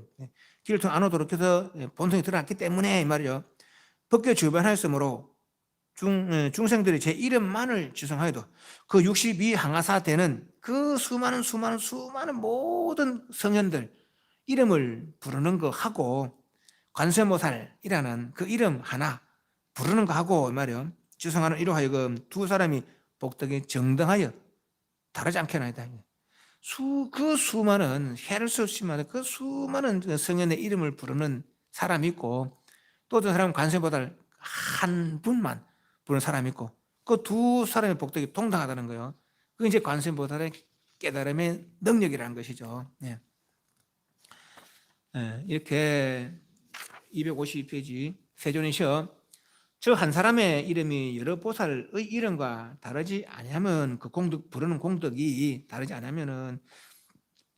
길을 통 안 오도록 해서 본성이 드러났기 때문에 말이죠. 법계 주변하였으므로 중생들이 제 이름만을 지성하여도 그 62 항아사 되는 그 수많은 모든 성현들 이름을 부르는 거 하고 관세모살이라는 그 이름 하나 부르는 거 하고 말이요. 지성하는 이로 하여금 두 사람이 복덕이 정등하여 다르지 않게 하나이다. 그 수많은 해를 수 없이 많은 그 수많은 성현의 이름을 부르는 사람이 있고 또 그 사람은 관세보살 한 분만 부르는 사람이 있고 그 두 사람의 복덕이 동등하다는 거예요. 그게 이제 관세보살의 깨달음의 능력이라는 것이죠. 이렇게 252페이지 세존이셔 저 한 사람의 이름이 여러 보살의 이름과 다르지 아니하면 그 공덕 부르는 공덕이 다르지 않으면은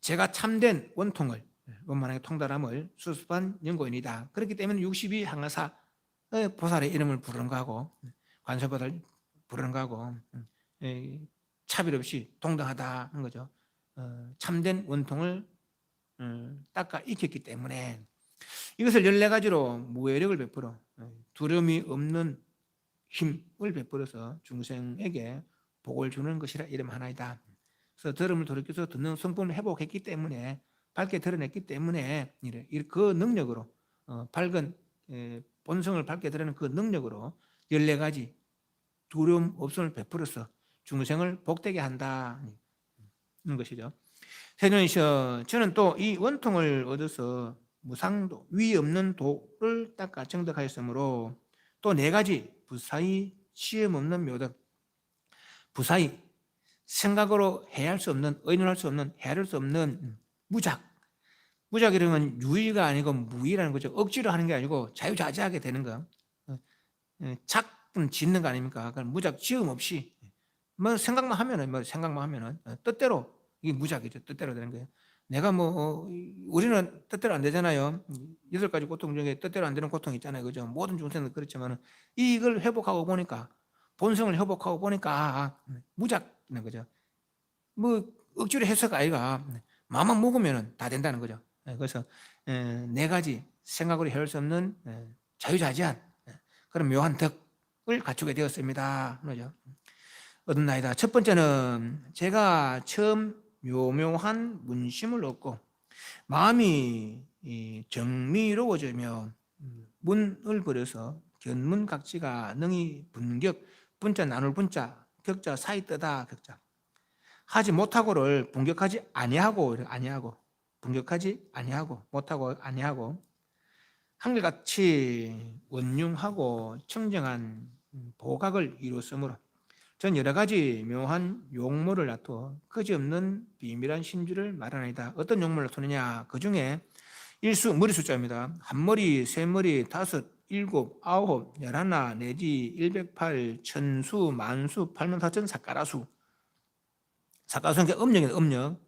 제가 참된 원통을 원만하게 통달함을 수습한 연고인이다. 그렇기 때문에 62 항아사 보살의 이름을 부르는 거하고 관세보살 부르는 거하고 차별 없이 동등하다는 거죠. 참된 원통을 닦아 익혔기 때문에 이것을 14가지로 무외력을 베풀어 두려움이 없는 힘을 베풀어서 중생에게 복을 주는 것이라 이름 하나이다. 그래서 들음을 돌이켜서 듣는 성품을 회복했기 때문에 밝게 드러냈기 때문에 그 능력으로 밝은 본성을 밝게 드러내는 그 능력으로 14가지 두려움 없음을 베풀어서 중생을 복되게 한다는 것이죠. 세존이셔 저는 또 이 원통을 얻어서 무상도 위 없는 도를 닦아 정덕하였으므로 또 4가지 부사의 시험 없는 묘덕 부사이 생각으로 해할 수 없는, 의논할 수 없는, 헤아릴 수 없는 무작. 무작이라는 유의가 아니고 무의라는 거죠. 억지로 하는 게 아니고 자유자재하게 되는 거. 작품 짓는 거 아닙니까? 그러니까 무작 지음 없이 뭐 생각만 하면은 뜻대로 이게 무작이죠. 뜻대로 되는 거예요. 내가 우리는 뜻대로 안 되잖아요. 8가지 고통 중에 뜻대로 안 되는 고통이 있잖아요. 그죠? 모든 중생들 그렇지만 이걸 회복하고 보니까 본성을 회복하고 보니까 무작이는 거죠. 뭐 억지로 해서가 아니라 마음만 먹으면 다 된다는 거죠. 그래서 4가지 생각으로 해올 수 없는 자유자재한 그런 묘한 덕을 갖추게 되었습니다. 그죠? 얻었나이다. 첫 번째는 제가 처음 묘묘한 문심을 얻고 마음이 정미로워지며 문을 버려서 견문각지가 능히 분격, 분자 나눌 분자, 격자 사이 뜨다 격자 하지 못하고를 분격하지 아니하고 분격하지 아니하고 못하고 아니하고 한결같이 원융하고 청정한 보각을 이루었으므로 전 여러 가지 묘한 용모를 놔두어 그지없는 비밀한 심주를 말하나이다. 어떤 용모를 놔두느냐? 그 중에 일수 머리 숫자입니다. 한 머리, 세 머리, 다섯, 일곱, 아홉, 열하나, 내지 일백팔, 천수, 만수, 팔만사천, 사가라수. 사가수는 게 음력이에요. 음력.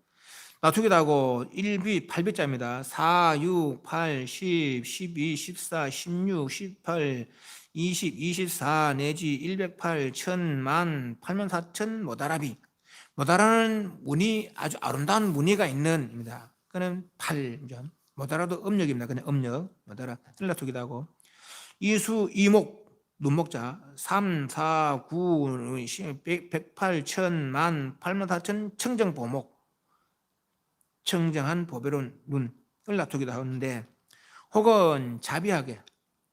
놔두기도 하고 1비, 8비자입니다. 4, 6, 8, 10, 12, 14, 16, 18, 20, 24 내지 108, 1000만, 84,000 모다라비. 모다라는 문이 아주 아름다운 무늬가 있는 입니다. 그는 8점. 모다라도 음력입니다. 그냥 음력. 모다라 뜰라투기도 하고 이수, 이목, 눈목자 3, 4, 9, 108, 1000만, 84,000 청정보목. 청정한 보배로운 눈을 놔두기도 하는데 혹은 자비하게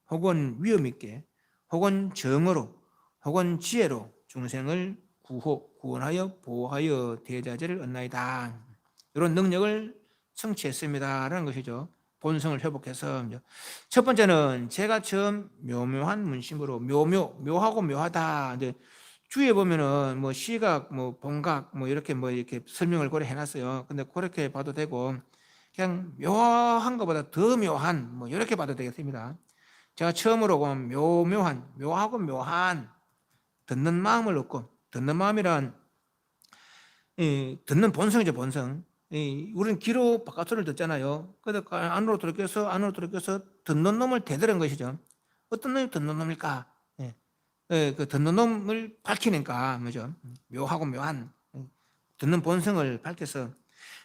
혹은 위엄있게 혹은 정으로 혹은 지혜로 중생을 구원하여 보호하여 대자재를 얻나이다. 이런 능력을 성취했습니다 라는 것이죠. 본성을 회복해서. 첫 번째는 제가 처음 묘묘한 문심으로 묘하고 묘하다. 이제 주위에 보면은 뭐 시각, 뭐 본각, 뭐 이렇게 설명을 고려 해놨어요. 근데 그렇게 봐도 되고 그냥 묘한 것보다 더 묘한 뭐 이렇게 봐도 되겠습니다. 제가 처음으로 묘하고 묘한 듣는 마음을 얻고, 듣는 마음이란 듣는 본성이죠. 본성. 우리는 귀로 바깥소리를 듣잖아요. 그래서 안으로 들어껴서 듣는 놈을 대드는 것이죠. 어떤 놈이 듣는 놈일까? 그 듣는 놈을 밝히니까 뭐죠? 묘하고 묘한 듣는 본성을 밝혀서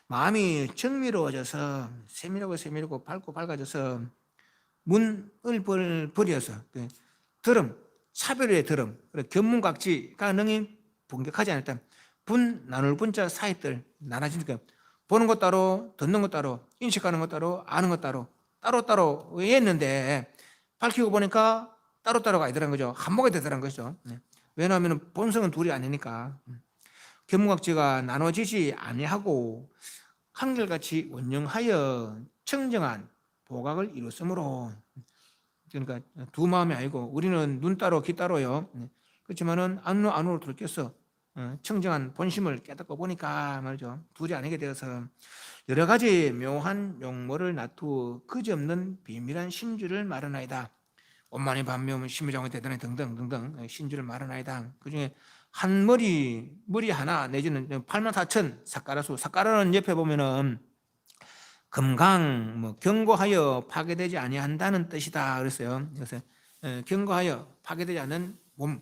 마음이 정미로워져서 세밀하고 밝고 밝아져서 문을 버려서 들음, 차별의 들음, 견문각지가 능히 분격하지 않을 때 분 나눌 분자 사이들 나눠지니까 보는 것 따로, 듣는 것 따로, 인식하는 것 따로, 아는 것 따로 따로 했는데 밝히고 보니까 따로따로가 아니더란 거죠. 한목이 되더란 거죠. 왜냐하면 본성은 둘이 아니니까. 견문각지가 나눠지지 아니하고 한결같이 원영하여 청정한 보각을 이뤘으므로, 그러니까 두 마음이 아니고 우리는 눈 따로 귀 따로요. 그렇지만은 안으로 들어껴서 청정한 본심을 깨닫고 보니까 말이죠. 둘이 아니게 되어서 여러 가지 묘한 용모를 놔두어 그지없는 비밀한 심주를 말하나이다. 원만히 반면 심의정의 대단히 등등 신주를 말하나이다. 그중에 한 머리 하나 내지는 84,000 사가라수. 사가라는 옆에 보면은 금강 경고하여 파괴되지 아니한다는 뜻이다 그랬어요. 그래서 경고하여 파괴되지 않는 몸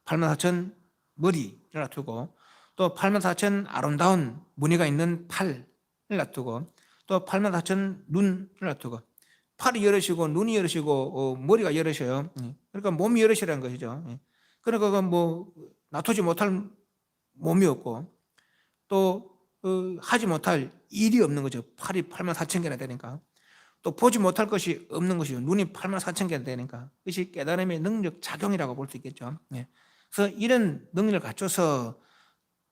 84,000 머리를 놔두고 또 84,000 아름다운 무늬가 있는 팔을 놔두고 또 84,000 눈을 놔두고 팔이 여럿이고 눈이 여럿이고 머리가 여럿이에요. 그러니까 몸이 여럿이라는 것이죠. 그러니까 놔두지 못할 몸이 없고 또 하지 못할 일이 없는 거죠. 팔이 84,000개나 되니까. 또 보지 못할 것이 없는 것이죠. 눈이 84,000개나 되니까. 그것이 깨달음의 능력 작용이라고 볼 수 있겠죠. 그래서 이런 능력을 갖춰서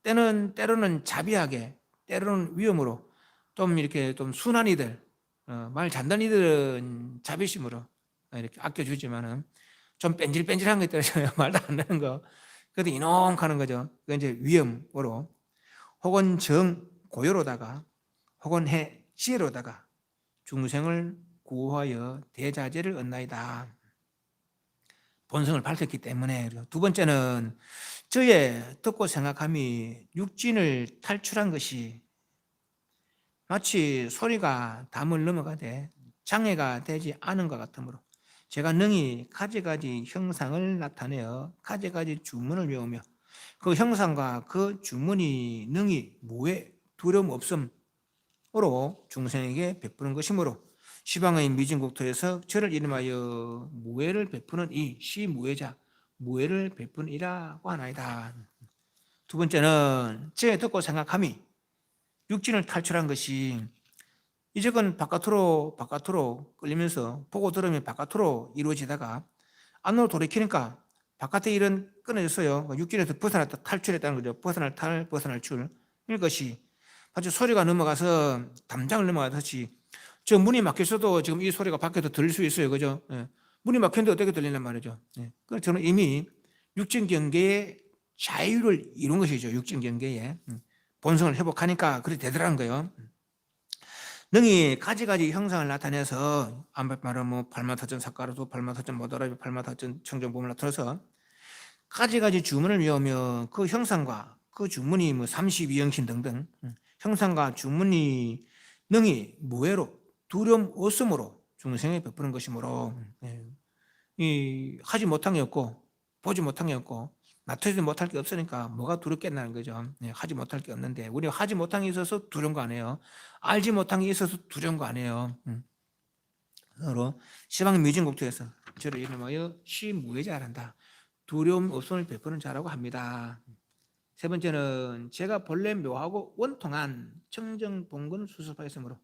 때로는 자비하게, 때로는 위험으로 좀 이렇게 좀 순한이들, 말 잔다는 이들은 자비심으로 이렇게 아껴주지만은 좀 뺀질뺀질한 거 있잖아요. 말도 안 되는 거. 그래도 이놈하는 거죠. 그 이제 위험으로 혹은 정고요로다가 혹은 해지혜로다가 중생을 구하여 대자재를 얻나이다. 본성을 밝혔기 때문에. 두 번째는 저의 듣고 생각함이 육진을 탈출한 것이 마치 소리가 담을 넘어가되 장애가 되지 않은 것 같으므로 제가 능히 가지가지 형상을 나타내어 가지가지 주문을 외우며 그 형상과 그 주문이 능히 무해 두려움 없음으로 중생에게 베푸는 것이므로 시방의 미진국토에서 저를 이름하여 무해를 베푸는 이 시무해자 무해를 베푸는 이라고 하나이다. 두 번째는 제 듣고 생각함이 육진을 탈출한 것이 이적은 바깥으로 끌리면서 보고 들으면 바깥으로 이루어지다가 안으로 돌이키니까 바깥의 일은 끊어졌어요. 육진에서 벗어났다, 탈출했다는 거죠. 벗어날 출. 이것이 마치 소리가 넘어가서 담장을 넘어가듯이 저 문이 막혀서도 지금 이 소리가 밖에서 들릴 수 있어요. 그죠? 예. 문이 막혔는데 어떻게 들리냔 말이죠. 예. 그래서 저는 이미 육진 경계의 자유를 이룬 것이죠. 육진 경계에. 본성을 회복하니까 그렇게 되더라는 거예요. 능히 가지가지 형상을 나타내서 안발말은 뭐 팔마타전 사카라도 팔마타전 모더라비 팔마타전 청정보물 나타내서 가지가지 주문을 외우며 그 형상과 그 주문이 뭐 32형신 등등 형상과 주문이 능히 무해로 두려움 없음으로 중생에 베푸는 것이므로 이 하지 못한 게 없고 보지 못한 게 없고 나타내지 못할 게 없으니까 뭐가 두렵겠나는 거죠. 하지 못할 게 없는데 우리가 하지 못한 게 있어서 두려운 거 아니에요. 알지 못한 게 있어서 두려운 거 아니에요. 서로 시방 미진국토에서 저를 이름하여 시무해자란다. 두려움 없음을 베푸는 자라고 합니다. 세 번째는 제가 본래 묘하고 원통한 청정봉건 수습하였으므로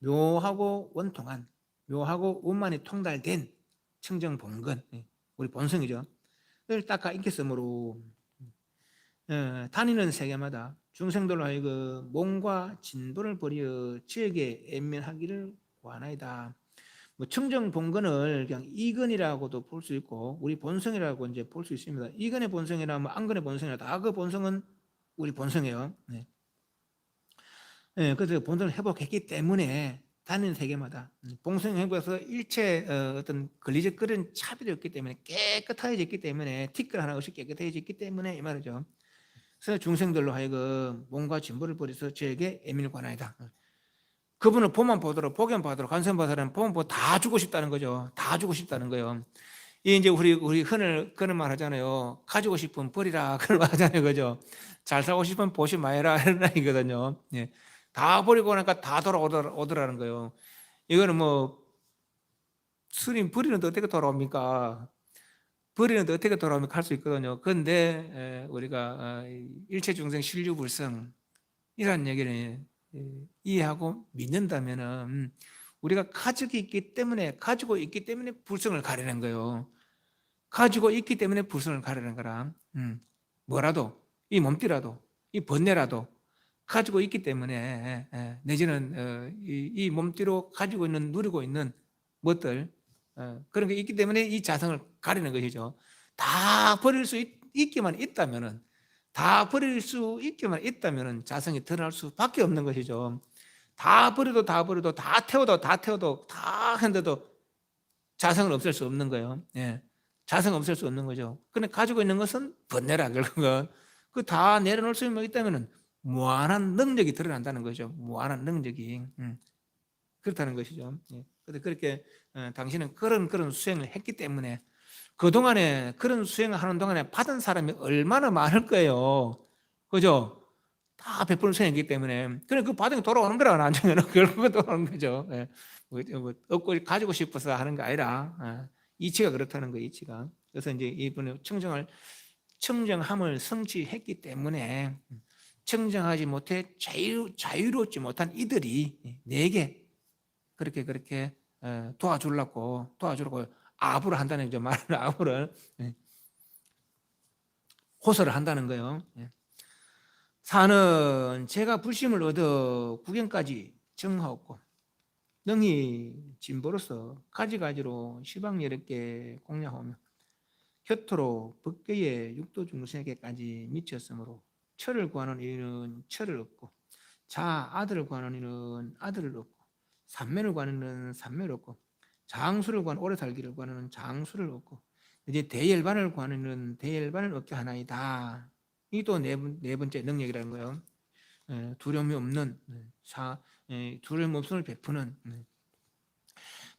묘하고 원통한 묘하고 원만이 통달된 청정봉건 우리 본성이죠. 을 닦아 익혔으므로 다니는 세계마다 중생들로 하여금 몸과 진보를 버려 지에게 애면하기를 구하나이다. 뭐 청정본건을 그냥 이근이라고도 볼 수 있고 우리 본성이라고 이제 볼 수 있습니다. 이근의 본성이나 뭐 안근의 본성이나 다 그 본성은 우리 본성이에요. 그래서 본성을 회복했기 때문에 다니는 세계마다 본성 회복해서 일체 어떤 걸리적거리는 차별이 없기 때문에 깨끗해졌기 때문에 티끌 하나 없이 깨끗해졌기 때문에 이 말이죠. 그래서 중생들로 하여금 몸과 진보를 버려서 저에게 애민을 관하이다. 그분을 보면 보도록 보기만 보도록 관세음 보사는 보면 보고 다 주고 싶다는 거죠. 다 주고 싶다는 거예요. 이 이제 우리 흔히 그런 말 하잖아요. 가지고 싶으면 버리라 그런 말 하잖아요, 그죠? 잘 살고 싶으면 보시 마해라 이런 말이거든요. 예. 다 버리고 나니까 다 돌아오더라는 거예요. 이거는 뭐 스님 버리는데 어떻게 돌아옵니까? 버리는데 어떻게 돌아옵니까? 할 수 있거든요. 그런데 우리가 일체 중생 신류불성 이런 얘기를 이해하고 믿는다면은 우리가 가지고 있기 때문에 불성을 가리는 거예요. 가지고 있기 때문에 불성을 가리는 거라. 뭐라도 이 몸띠라도 이 번뇌라도 가지고 있기 때문에 내지는 이 몸띠로 가지고 있는 누리고 있는 것들 그런 게 있기 때문에 이 자성을 가리는 것이죠. 다 버릴 수 있기만 있다면은 다 버릴 수 있기만 있다면은 자성이 드러날 수밖에 없는 것이죠. 다 버려도 다 태워도 다 했는데도 자성을 없앨 수 없는 거예요. 예. 자성 없앨 수 없는 거죠. 근데 가지고 있는 것은 번뇌라 결국은 그 다 내려놓을 수 있다면은 무한한 능력이 드러난다는 거죠. 무한한 능력이 그렇다는 것이죠. 예. 그렇게 당신은 그런 수행을 했기 때문에 그동안에 그런 수행을 하는 동안에 받은 사람이 얼마나 많을 거예요. 그죠? 다 베푸는 수행이기 때문에. 그래, 그 받은 게 돌아오는 거라, 나중에는. 결국은 돌아오는 거죠. 예. 얻고 가지고 싶어서 하는 게 아니라, 이치가 그렇다는 거예요, 이치가. 그래서 이제 이분은 청정함을 성취했기 때문에, 청정하지 못해 자유롭지 못한 이들이 내게 그렇게 도와주려고 아부를 한다는 거죠. 말은 아부를 호소를 한다는 거예요. 사는 제가 불심을 얻어 구경까지 정하옵고 능히 진보로서 가지가지로 시방 여러 개 공략하며 곁으로 법계의 육도 중생에게까지 미쳤으므로 철을 구하는 이는 철을 얻고 자 아들을 구하는 이는 아들을 얻고 삼매를 구하는 이는 삼매를 얻고 장수를 구하는 오래 살기를 구하는 이는 장수를 얻고 이제 대열반을 구하는 이는 대열반을 얻게 하나이다. 이 또 네 번째 능력이라는 거예요. 두려움이 없는 두려움 없음을 베푸는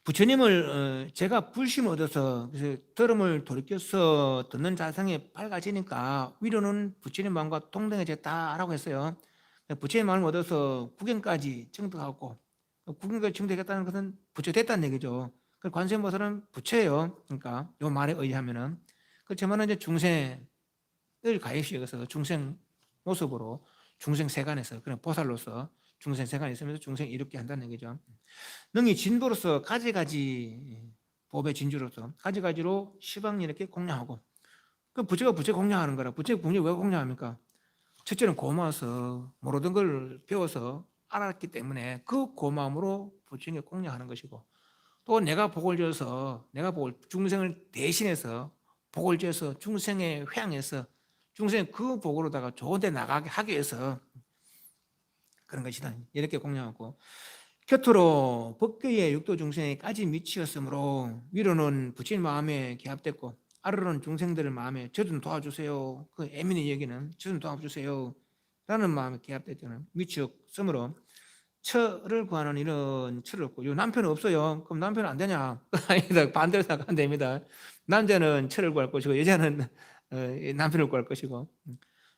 부처님을 제가 불심 얻어서 그래서 들음을 돌이켜서 듣는 자성이 밝아지니까 위로는 부처님 마음과 동등해졌다라고 했어요. 부처님 마음을 얻어서 구경까지 정득하고 구경까지 정득했다는 것은 부처 됐다는 얘기죠. 관세음보살은 부처예요. 그러니까 이 말에 의하면은 그렇지만 이제 중생을 가입시켜서 중생 모습으로 중생 세간에서 그런 보살로서 중생 세간에 있으면서 중생 이롭게 한다는 얘기죠. 능히 진보로서 가지가지 법의 진주로서 가지가지로 시방 이렇게 공양하고 그 부처가 부처 공양하는 거라. 부처가 부처 왜 공양합니까? 첫째는 고마워서 모르던 걸 배워서 알았기 때문에 그 고마움으로 부처님께 공양하는 것이고 또 내가 복을 줘서 내가 복을 중생을 대신해서 복을 줘서 중생에 회양해서 중생 그 복으로다가 좋은 데 나가게 하기 위해서 그런 것이다. 이렇게 공양하고 곁으로 법계의 육도 중생에까지 미치었으므로 위로는 부처님 마음에 기합됐고 아래로는 중생들의 마음에 저 좀 도와주세요. 그 애민의 얘기는 저 좀 도와주세요 라는 마음에 기합됐다는 미치었으므로 처를 구하는 이런 처를 없고 요 남편은 없어요. 그럼 남편은 안 되냐? 아니다. 반대로 생각하면 됩니다. 남자는 처를 구할 것이고 여자는 남편을 구할 것이고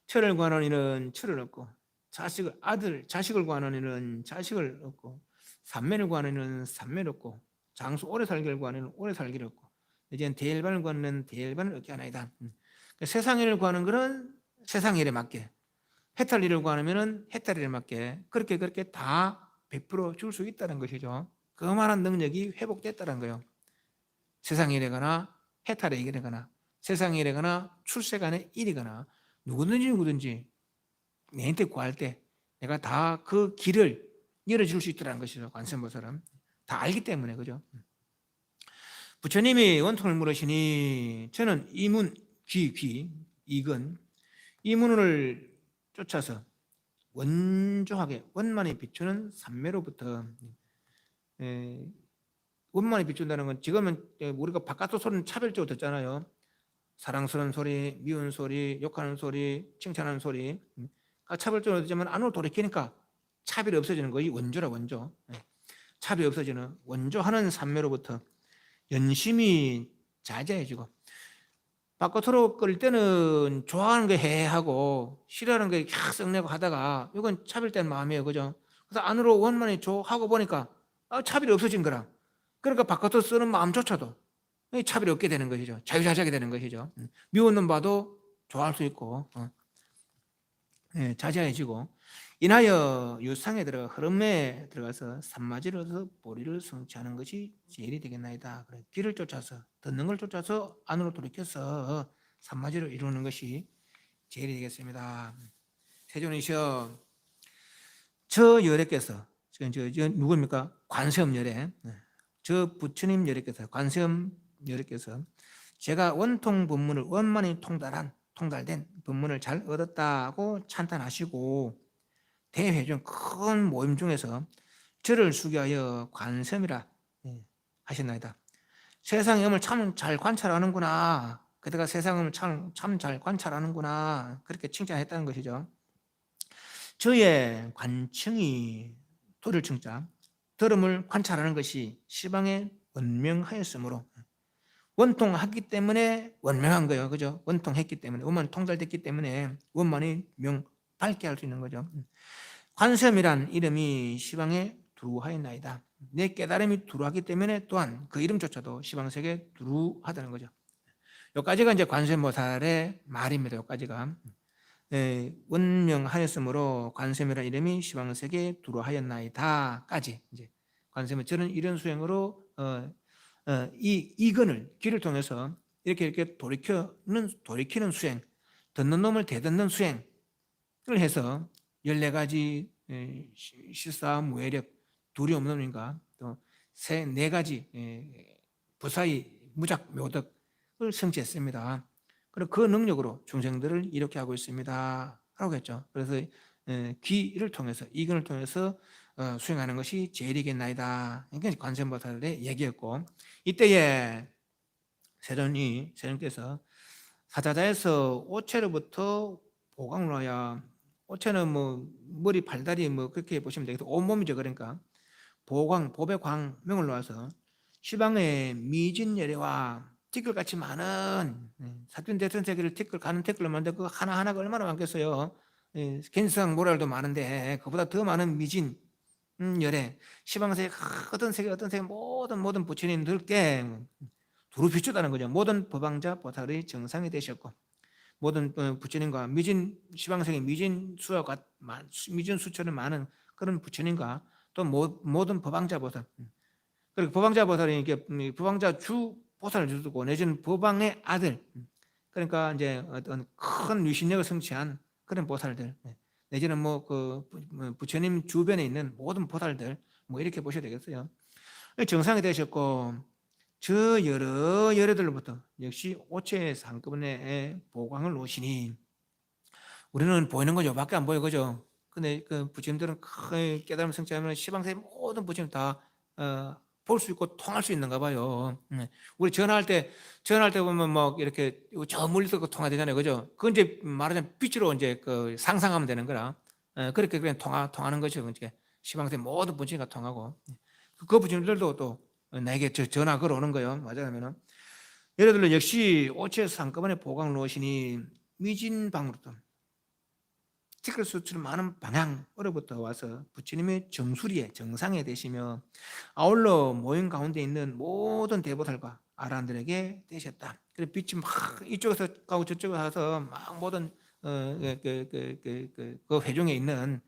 처를 구하는 이는 처를 얻고 자식을 구하는 이는 자식을 얻고 삼매를 구하는 이는 삼매를 얻고 장수 오래 살기를 구하는 이는 오래 살기를 얻고 이제는 대일반을 구하는 이는 대일반을 얻게 하나이다. 세상 일을 구하는 것은 세상 일에 맞게 해탈 일을 구하면은 해탈 일에 맞게 그렇게 다 베풀어 줄 수 있다는 것이죠. 그만한 능력이 회복됐다는 거예요. 세상 일이거나 해탈의 일이거나 세상 일이거나 출세간의 일이거나 누구든지 내한테 구할 때 내가 다 그 길을 열어줄 수 있다는 것이죠. 관세음보살은 다 알기 때문에 그죠. 부처님이 원통을 물으시니 저는 이문 이근 이문을 쫓아서 원조하게 원만히 비추는 삼매로부터 원만히 비춘다는 건 지금은 우리가 바깥의 소리는 차별적으로 듣잖아요. 사랑스러운 소리, 미운 소리, 욕하는 소리, 칭찬하는 소리 차별적으로 듣지만 안으로 돌이키니까 차별이 없어지는 것이 원조라 원조. 차별이 없어지는 원조하는 삼매로부터 연심이 자제해지고 바깥으로 끌 때는 좋아하는 게 해하고 싫어하는 게 썩내고 하다가 이건 차별된 마음이에요. 그죠? 그래서 안으로 원만히 하고 보니까 차별이 없어진 거라. 그러니까 바깥으로 쓰는 마음조차도 차별이 없게 되는 것이죠. 자유자재하게 되는 것이죠. 미운 놈 봐도 좋아할 수 있고 자제해지고 인하여 유상에 들어 흐름에 들어가서 산마지를 얻어서 보리를 성취하는 것이 제일이 되겠나이다. 그래, 길을 쫓아서 듣는 걸 쫓아서 안으로 돌이켜서 산마지를 이루는 것이 제일이 되겠습니다. 세존이시여 저 열애께서 저 누구입니까? 관세음 열애. 저 부처님 열애께서 관세음 열애께서 제가 원통 법문을 원만히 통달된 법문을 잘 얻었다고 찬탄하시고 대회중 큰 모임 중에서 저를 수기하여 관세음이라 하셨나이다. 세상의 음을 참 잘 관찰하는구나. 그대가 세상을 참 잘 관찰하는구나. 그렇게 칭찬했다는 것이죠. 저의 관청이 도를 칭자 들음을 관찰하는 것이 시방에 원명하였으므로 원통하기 때문에 원명한 거예요. 그죠? 원통했기 때문에 원만이 통달됐기 때문에 원만이 밝게 할 수 있는 거죠. 관세음이란 이름이 시방에 두루하였나이다. 내 깨달음이 두루하기 때문에 또한 그 이름조차도 시방세계에 두루하다는 거죠. 여기까지가 이제 관세음보살의 말입니다. 여기까지가 원명하였으므로 관세음이란 이름이 시방세계에 두루하였나이다까지 이제 관세음은 저는 이런 수행으로 이 근을 길을 통해서 이렇게 돌이키는 수행, 듣는 놈을 대듣는 수행을 해서 14가지 실사 무해력 두려움 없는가 또 4가지 부사의 무작 묘덕 성취했습니다. 그리고 그 능력으로 중생들을 이렇게 하고 있습니다. 라고 했죠. 그래서 귀를 통해서 이근을 통해서 수행하는 것이 제일이겠나이다. 이게 관세음보살의 얘기였고, 이때에 세존께서 사자자에서 오체로부터 보강을 하여, 오체는 뭐 머리 발다리 뭐 그렇게 보시면 되겠고 온몸이죠. 그러니까 보광 보배 광명을 놓아서 시방의 미진열애와 티끌같이 많은 사륜 대선 세계를 티끌 가는 티끌로 만든 그 하나하나가 얼마나 많겠어요. 겐성 모랄도 많은데 그보다 더 많은 미진 열애 시방세계 어떤 세계 모든 부처님들께 두루 비추다는 거죠. 모든 법왕자 보살의 정상이 되셨고 모든 부처님과 미진 시방세계 미진 수처럼 많은 그런 부처님과 또 모든 법왕자 보살, 그리고 법왕자 보살이 이게 법왕자 주 보살을 두고 내지는 법왕의 아들, 그러니까 이제 어떤 큰 위신력을 성취한 그런 보살들, 내지는 뭐그 부처님 주변에 있는 모든 보살들 뭐 이렇게 보셔야 되겠어요. 정상이 되셨고 저 여러 열애들로부터 역시 오체 상급원의 보광을 놓으시니 우리는 보이는 거죠. 밖에 안 보여 그죠? 근데 그 부처님들은 큰 깨달음 성취하면 시방세 모든 부처님 다 볼 수 있고 통할 수 있는가 봐요. 우리 전화할 때 보면 막 이렇게 저 멀리서 통화되잖아요, 그죠? 그건 이제 말하자면 빛으로 이제 그 상상하면 되는 거라. 그렇게 그냥 통하는 거죠. 이제 시방세 모든 부처님과 통하고 그 부처님들도 또 나에게 전화 걸어오는 거예요. 맞아요. 예를 들어 역시 오체에서 한꺼번에 보강을 놓으시니 미진방으로부터 티끌 수처럼 많은 방향으로부터 와서 부처님의 정수리에 정상에 되시며 아울러 모임 가운데 있는 모든 대보살과 아란들에게 되셨다. 그래서 빛이 막 이쪽에서 가고 저쪽에서 와서 막 모든 그 회중에 있는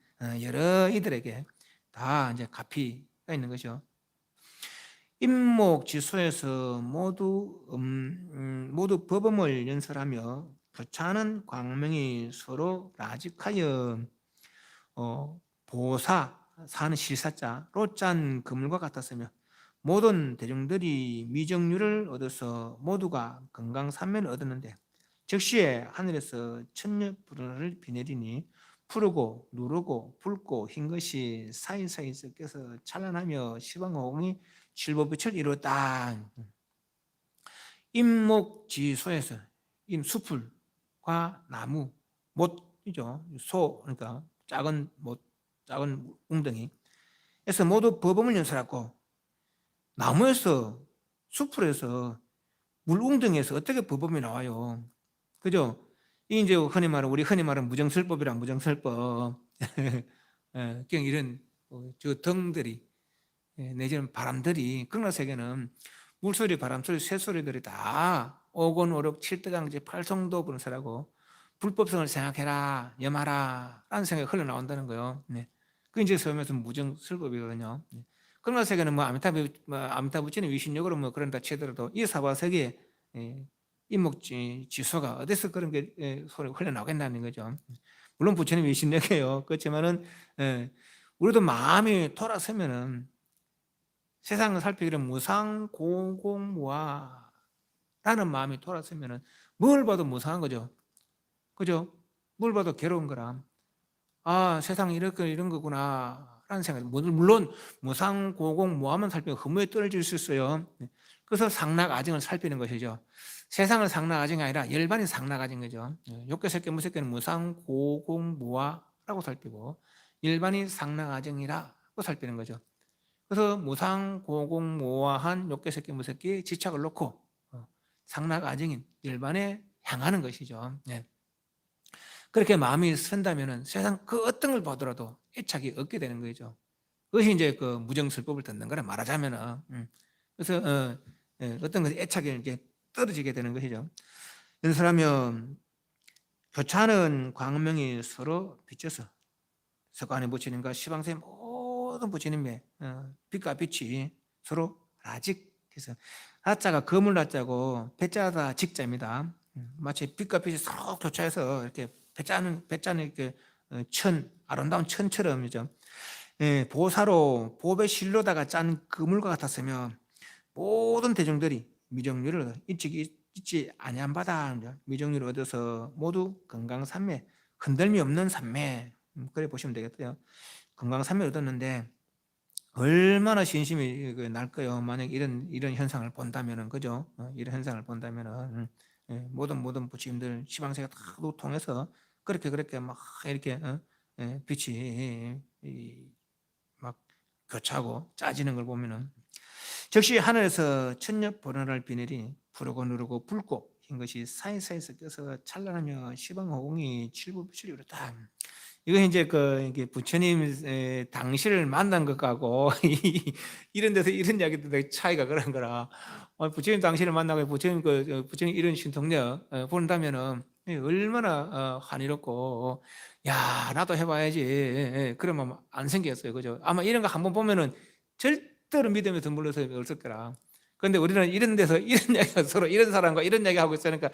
여러 이들에게 다 이제 가피가 있는 것이죠. 임목지소에서 모두 법음을 연설하며 교차하는 광명이 서로 라직하여 보사 사는 실사자로 짠 그물과 같았으며 모든 대중들이 미정률을 얻어서 모두가 건강산면을 얻었는데 즉시에 하늘에서 천녀불을 비내리니 푸르고 누르고 붉고 흰 것이 사이사이 섞여서 찬란하며 시방호공이 칠보빛을 이루었다. 임목지소에서 숲풀과 나무 못이죠. 소 그러니까 작은 못 작은 웅덩이에서 모두 법음을 연설하고 나무에서 숲풀에서 물 웅덩이에서 어떻게 법음이 나와요? 그죠? 이 이제 우리 흔히 말하는 무정설법이란 무정설법. 그냥 이런 저 등들이 내지는 바람들이 극락세계는 물소리, 바람소리, 새소리들이 다 오곤 오륙 칠대강지 팔성도 분설하고 불법성을 생각해라 염하라 라는 생각이 흘러나온다는 거예요. 그 이제 소위에서 무정설법이거든요. 극락세계는 뭐 아미타부치는 위신력으로 뭐 그런다 치더라도 이 사바세계에 임목지소가 어디서 그런 게 소리가 흘러나오겠다는 거죠. 물론 부처님 위신력이에요. 그렇지만은 우리도 마음이 돌아서면은 세상을 살피기를 무상고공무화라는 마음이 돌아서면은 뭘 봐도 무상한 거죠. 그죠? 뭘 봐도 괴로운 거라. 아, 세상이 이런 거구나 라는 생각. 물론 무상고공무화만 살피면 허무에 떨어질 수 있어요. 그래서 상락아증을 살피는 것이죠. 세상을 상락아증이 아니라 열반이 상락아증 거죠. 욕계색계 무색계는 무상고공무화라고 살피고 일반이 상락아증이라고 살피는 거죠. 그래서 무상고공모화한 욕계색계 무색계의 지착을 놓고 상락아증인 일반에 향하는 것이죠. 그렇게 마음이 선다면은 세상 그 어떤 걸 보더라도 애착이 없게 되는 거죠. 그것이 이제 그 무정설법을 듣는 거라 말하자면은. 그래서 어떤 것에 애착이 이렇게 떨어지게 되는 것이죠. 연설하면 교차하는 광명이 서로 비춰서 석가모니 부처님과 시방세 모든 부처님의 빛과 빛이 서로 라직해서 라자가 거물 라자고 배자다 직자입니다. 마치 빛과 빛이 서로 교차해서 이렇게 배자는 이렇게 아름다운 천처럼이죠. 보사로 보배 실로다가 짠 그물과 같았으며 모든 대중들이 미정률을 일찍이 있지 아니한 바다. 미정리를 얻어서 모두 건강삼매, 흔들미 없는 삼매. 그래 보시면 되겠어요. 건강삼매 얻었는데 얼마나 신심이 날까요? 만약 이런 현상을 본다면은, 그죠? 이런 현상을 본다면은, 모든 부처님들 시방세가 다 통해서 그렇게 막 이렇게 빛이 막 교차하고 짜지는 걸 보면은, 즉시 하늘에서 천녀 보라를 비내리니 푸르고 누르고 붉고 흰 것이 사이사이 섞여서 찬란하며 시방호공이 칠부칠이 이렇다. 이거 이제 이게 부처님 당시를 만난 것하고 이런 데서 이런 이야기들 차이가 그런 거라. 부처님 당시를 만나고 부처님 이런 신통력 본다면은 얼마나 환희롭고, 야 나도 해봐야지. 그러면 안 생겼어요, 그죠? 아마 이런 거 한번 보면은 절대로 믿음에 드물러서 없을 거라. 그런데 우리는 이런 데서 이런 이야기가 서로 이런 사람과 이런 이야기 하고 있으니까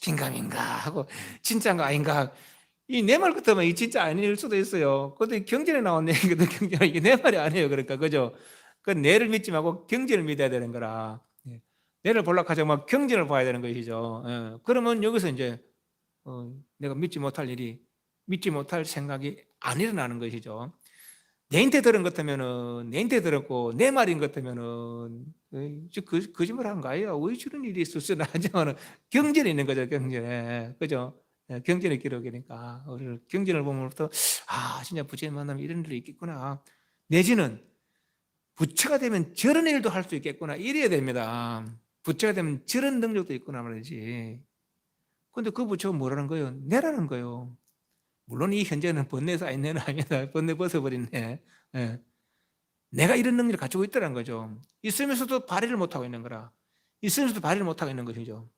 긴가민가 하고 진짜인가 아닌가. 이 내 말 같으면 이 진짜 아닐 수도 있어요. 근데 경전에 나온 얘기거든. 경전 이게 내 말이 아니에요. 그러니까 그죠? 그 내를 믿지 말고 경전을 믿어야 되는 거라. 내를 보려고 하자면 막 경전을 봐야 되는 것이죠. 그러면 여기서 이제 내가 믿지 못할 생각이 안 일어나는 것이죠. 내한테 들은 것 같으면은, 내한테 들었고 내 말인 것 같으면은 거짓말 한 거예요. 왜 저런 일이 있었으나 하지만은 경전이 있는 거죠. 경전에, 그죠? 경전의 기록이니까 우리를 경전을 보면부터 진짜 부처님 만나면 이런 일이 있겠구나. 내지는 부처가 되면 저런 일도 할 수 있겠구나, 이래야 됩니다. 부처가 되면 저런 능력도 있구나 말이지. 근데 그 부처가 뭐라는 거예요? 내라는 거예요. 물론 이 현재는 번뇌에서 아닌 아니다. 번뇌 벗어버렸네. 예. 내가 이런 능력을 가지고 있다는 거죠. 있으면서도 발휘를 못하고 있는 거라. 있으면서도 발휘를 못하고 있는 것이죠.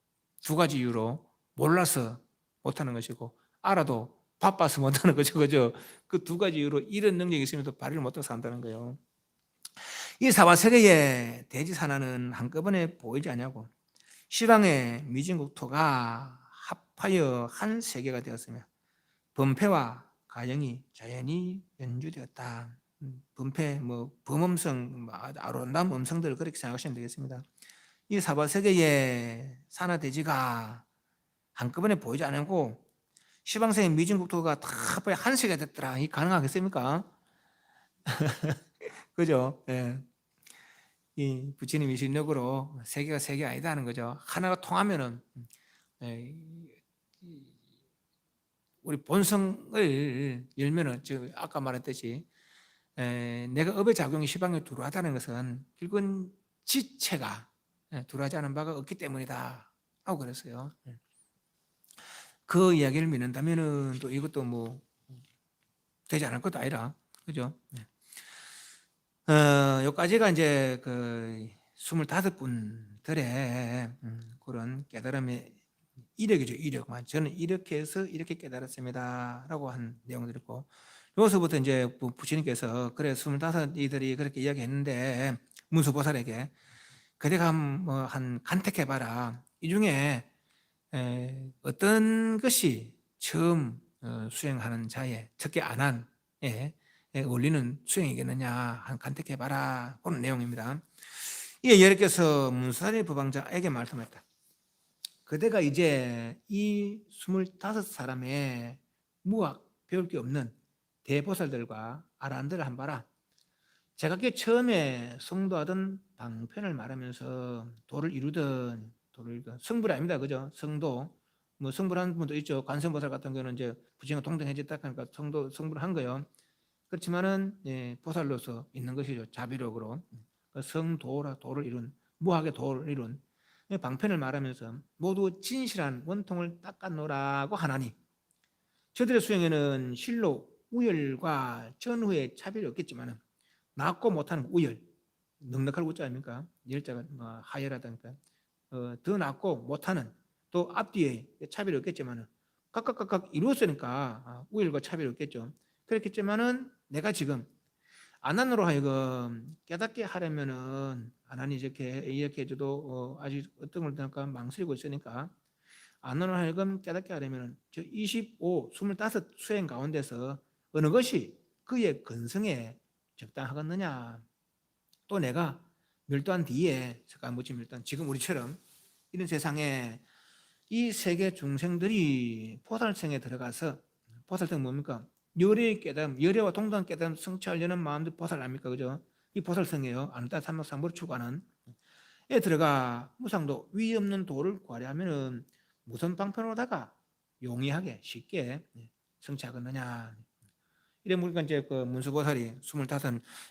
두 가지 이유로 몰라서 못하는 것이고, 알아도 바빠서 못하는 거죠. 그죠? 그 두 가지 이유로 이런 능력이 있으면서 발휘를 못해서 한다는 거예요. 이 사바세계의 대지산하는 한꺼번에 보이지 않냐고. 시방의 미진국토가 합하여 한 세계가 되었으며 범패와 가영이 자연히 연주되었다. 범패, 범음성, 아름다운 음성들을 그렇게 생각하시면 되겠습니다. 이 사바세계의 산하대지가 한꺼번에 보이지 않고 시방세의 미진국토가 다 한 세계가 됐더라. 이 가능하겠습니까? 그죠? 예. 이 부처님이 신력으로 세계가 세계 아니다 하는 거죠. 하나가 통하면은 우리 본성을 열면은, 아까 말했듯이 내가 업의 작용이 시방에 들어하다는 것은 결국은 지체가 들어하지 않은 바가 없기 때문이다 하고 그랬어요. 그 이야기를 믿는다면은 또 이것도 되지 않을 것도 아니라, 그죠? 여기까지가 이제 그 25분들의 그런 깨달음의 이력이죠. 이력. 저는 이렇게 해서 이렇게 깨달았습니다 라고 한 내용들이고, 여기서부터 이제 부처님께서 그래 25이들이 그렇게 이야기했는데 문수보살에게 그대가 한 간택해봐라. 이 중에 어떤 것이 처음 수행하는 자의 특히 안한 올리는 수행이겠느냐 한 간택해봐라. 그런 내용입니다. 이에 여러께서 문수사리 법왕자에게 말씀했다. 그대가 이제 이 25사람의 무학 배울 게 없는 대보살들과 아라한들을 한 봐라. 제가 처음에 성도하던 방편을 말하면서 도를 이루던 성불이 아닙니다. 그죠? 성도. 성불한 분도 있죠. 관세음보살 같은 경우는 이제 부처님과 동등해졌다 하니까 성불을 한 거예요. 그렇지만은 보살로서 있는 것이죠. 자비력으로. 성도라 도를 이룬, 무학의 도를 이룬 방편을 말하면서 모두 진실한 원통을 닦아놓으라고 하나니, 저들의 수행에는 실로 우열과 전후의 차별이 없겠지만 낮고 못하는 우열, 넉넉할 우자 아닙니까? 열자가 하열하다니까 더 낮고 못하는, 또 앞뒤에 차별이 없겠지만 각각 이루었으니까 우열과 차별이 없겠죠. 그렇겠지만은 내가 지금 안한으로 하여금 깨닫게 하려면은 안한이 이렇게 해줘도 아직 어떤 걸 할까 망설이고 있으니까 안한으로 하여금 깨닫게 하려면은 저 25, 25 수행 가운데서 어느 것이 그의 근성에 적당하겠느냐. 또 내가 멸도한 뒤에 석가모니 멸도한 지금 우리처럼 이런 세상에 이 세계 중생들이 보살성에 들어가서, 보살성 뭡니까? 열의 깨달음, 열애와 동등한 깨달음 성취하려는 마음도 보살 아닙니까? 그죠? 이 보살성이에요. 아누타 삼각상보를 추구하는. 에 들어가 무상도 위 없는 도를 구하려면은 무슨 방편으로다가 용이하게 쉽게 성취하겠느냐. 이래 보니까 이제 그 문수보살이 25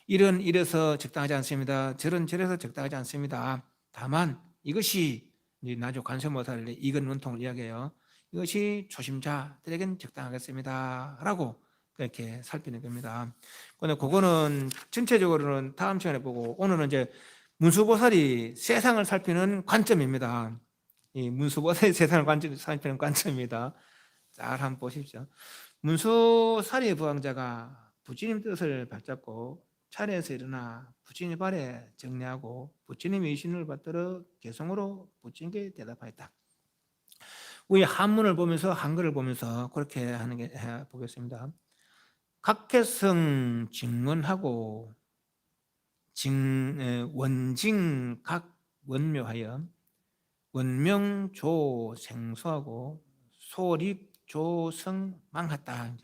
이런 이래서 적당하지 않습니다. 저런 저래서 적당하지 않습니다. 다만 이것이 이제 나중 관세음보살의 이건 원통을 이야기해요. 이것이 초심자들에겐 적당하겠습니다. 라고 그렇게 살피는 겁니다. 근데 그거는 전체적으로는 다음 시간에 보고 오늘은 이제 문수보살이 세상을 살피는 관점입니다. 이 문수보살이 세상을 살피는 관점입니다. 잘 한번 보십시오. 문수사리 부왕자가 부처님 뜻을 받잡고 차례에서 일어나 부처님 발에 정례하고 부처님의 이신을 받들어 개성으로 부처님께 대답하였다. 우리 한문을 보면서 한글을 보면서 그렇게 하는 게 보겠습니다. 각개성 직문하고 원징각 원묘하여 원명조 생소하고 소립조성 망했다.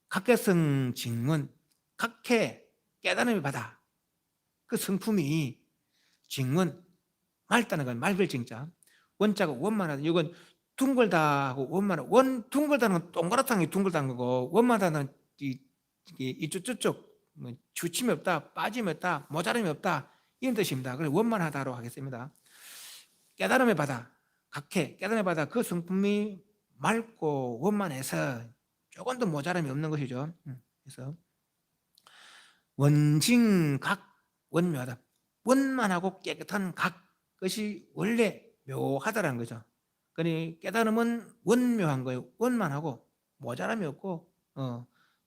각개성 직문, 각해 깨달음을 받아. 그 성품이 직문, 맑다는 건 맑을 징자. 원자가 원만하다. 이건 둥글다 하고 원만하다. 둥글다는 건 동그랗다는 게 둥글다는 거고, 원만하다는 이쪽 저쪽 뭐 주침이 없다, 빠짐이 없다, 모자람이 없다 이런 뜻입니다. 그래서 원만하다로 하겠습니다. 깨달음의 바다, 각해 깨달음의 바다 그 성품이 맑고 원만해서 조금 더 모자람이 없는 것이죠. 그래서 원징각 원묘하다. 원만하고 깨끗한 각 것이 원래 묘하다라는 거죠. 그러니 깨달음은 원묘한 거예요. 원만하고 모자람이 없고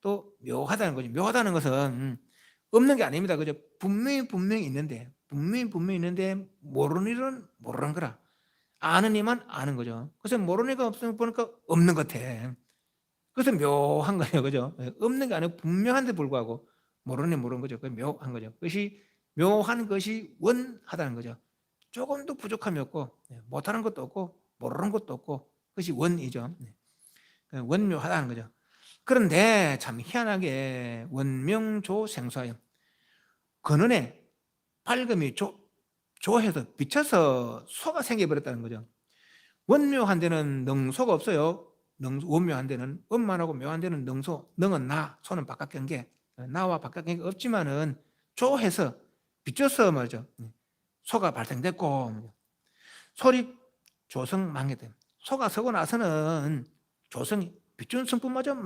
또 묘하다는 거죠. 묘하다는 것은 없는 게 아닙니다. 그죠? 분명히 있는데 모르는 일은 모르는 거라. 아는 이만 아는 거죠. 그래서 모르는 이가 없으면 보니까 없는 것 같아. 그래서 묘한 거예요. 그죠? 없는 게 아니고 분명한데 불구하고 모르는 게 모르는 거죠. 그 묘한 거죠. 그것이 묘한 것이 원하다는 거죠. 조금도 부족함이 없고 못하는 것도 없고 모르는 것도 없고 그것이 원이죠. 원묘하다는 거죠. 그런데 참 희한하게 원명조생소하여 근원에 밝음이 조해서 비쳐서 소가 생겨버렸다는 거죠. 원묘한 데는 능소가 없어요. 원묘한 데는 원만하고 묘한 데는 능소. 능은 나, 소는 바깥 경계. 나와 바깥 경계가 없지만은 조해서 비쳐서 말이죠. 소가 발생됐고 소립 조성 망해됨. 소가 서고 나서는 조성이 비추는 성품마저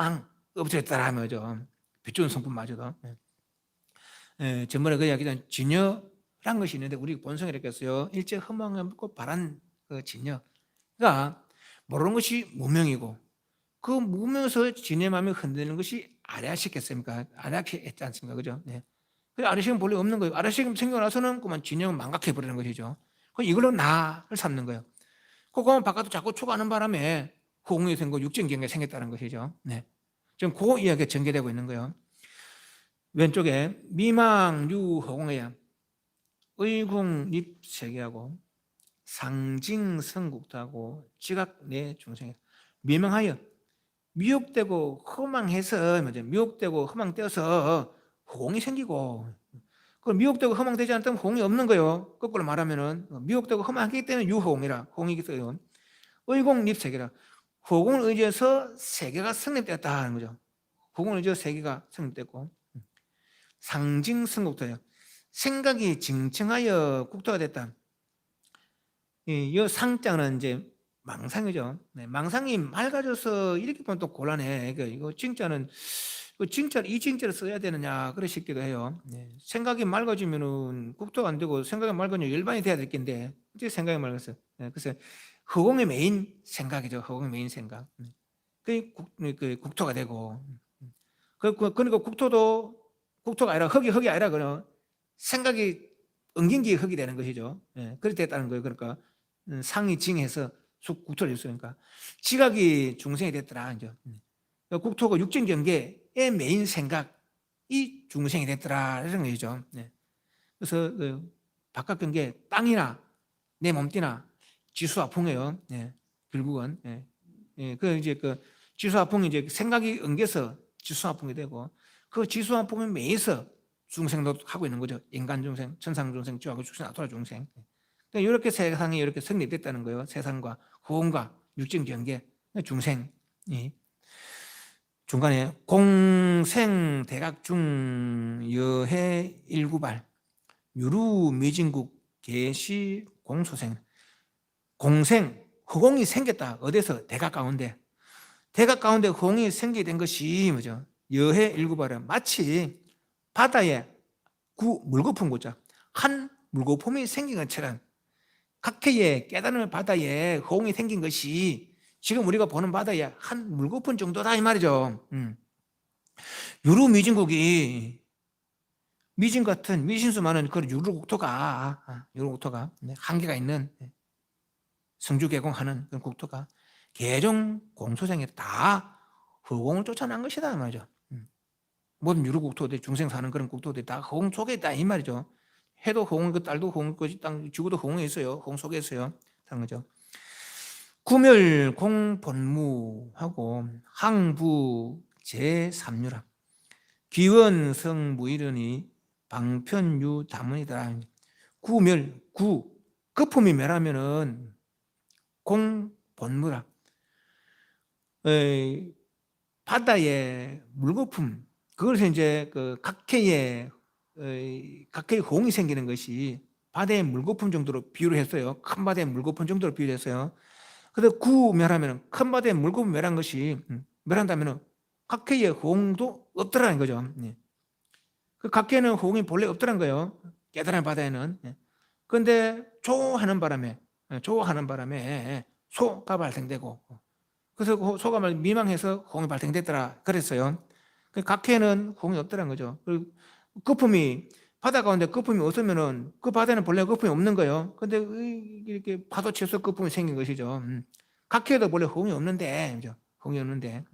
없어졌다라는 거죠. 비추는 성품마저도. 전번에 그 이야기한 진여란 것이 있는데 우리 본성에 이렇게 했어요. 일제 허망하고 바란 그 진여가 모르는 것이 무명이고 그 무명에서 진여의 마음이 흔들리는 것이 아래아시겠습니까? 아래아시했지 않습니까? 그죠? 네. 그 아래식은 본래 없는 거예요. 아래식이 생기고 나서는 그만 진영은 망각해버리는 것이죠. 이걸로 나를 삼는 거예요. 그거만 바깥으로 자꾸 추구하는 바람에 호응이 생기고 육정경계가 생겼다는 것이죠. 네. 지금 그 이야기가 전개되고 있는 거예요. 왼쪽에 미망, 유, 허공해야 의궁, 립, 세계하고 상징, 성국도하고 지각, 내 중생에 미망하여 미혹되고 허망해서 미혹되고 허망되어서 호응이 생기고 그 미혹되고 허망되지 않다면 호응이 없는 거예요. 거꾸로 말하면은 미혹되고 허망하기 때문에 유호응이라 호응이기 때문에 의공 립세계라 호공을 의지해서 세계가 성립되었다 하는 거죠. 호공을 의지해서 세계가 성립됐고 상징 성국도예요. 생각이 징청하여 국토가 됐다. 이 상자는 이제 망상이죠. 네, 망상이 맑아져서 이렇게 보면 또 곤란해. 이거 징자는 이 징자를 써야 되느냐 그래 싶기도 해요. 네, 생각이 맑아지면은 국토가 안 되고 생각이 맑으면 열반이 돼야 될 텐데 이제 생각이 맑았어요. 네, 그래서 허공의 메인 생각이죠. 허공의 메인 생각. 그 국토가 되고 그러니까 국토가 아니라 흙이 아니라 그냥 생각이 엉긴기 흙이 되는 것이죠. 네, 그렇게 됐다는 거예요. 그러니까 상이 징해서 국토를 줬으니까 지각이 중생이 됐더라. 이제 국토가 육정 경계의 메인 생각이 중생이 됐더라 이런 거죠. 네. 그래서 바깥 경계 땅이나 내 몸띠나 지수화풍이에요. 예, 결국은 그 이제 그 지수화풍이 이제 생각이 엉겨서 지수화풍이 되고 그 지수화풍에 매여서 중생도 하고 있는 거죠. 인간 중생, 천상 중생, 지하고 중생, 아토라 중생. 그러니까 이렇게 세상이 이렇게 성립됐다는 거예요. 세상과 호응과 육정 경계, 중생이 중간에 공생 대각중 여해 일구발 유루 미진국 계시 공소생 공생 허공이 생겼다. 어디서? 대각 가운데. 대각 가운데 허공이 생기게 된 것이 뭐죠? 여해 일구발은 마치 바다에 물거품 고자 한 물거품이 생긴 것처럼 각해의 깨달음의 바다에 허공이 생긴 것이 지금 우리가 보는 바다에 한 물거품 정도다 이 말이죠. 유루 미진국이 미진 같은 미신수 많은 그 유루국토가 한계가 있는 성주개공하는 그런 국토가 개종 공소생이 다 허공을 쫓아난 것이다 말이죠. 모든 유루국토들 중생 사는 그런 국토들이 다 허공 속에 있다 이 말이죠. 해도 허공, 그 딸도 허공, 그 땅, 지구도 허공에 있어요. 허공 속에 있어요. 다른 거죠. 구멸 공본무하고 항부 제3유라 기원성 무일은이 방편유 다문이더라. 구멸 거품이 멸하면은 공본무라 바다의 물거품 그것을 이제 그 각해의 호응이 생기는 것이 바다의 물거품 정도로 비유를 했어요. 큰 바다의 물거품 정도로 비유를 했어요. 근데 멸하면 큰 바다의 물거품 멸한 것이 멸한다면 각해의 호응도 없더라는 거죠. 그 각해는 호응이 본래 없더란 거예요. 깨달은 바다에는. 그런데 조하는 바람에 소가 발생되고 그래서 소가 미망해서 호응이 발생됐더라 그랬어요. 그 각해는 호응이 없더란 거죠. 거품이 바다 가운데 거품이 없으면은 그 바다는 본래 거품이 없는 거예요. 근데 이렇게 파도 치서 거품이 생긴 것이죠. 각해도 본래 호응이 없는데, 호응이 없는데.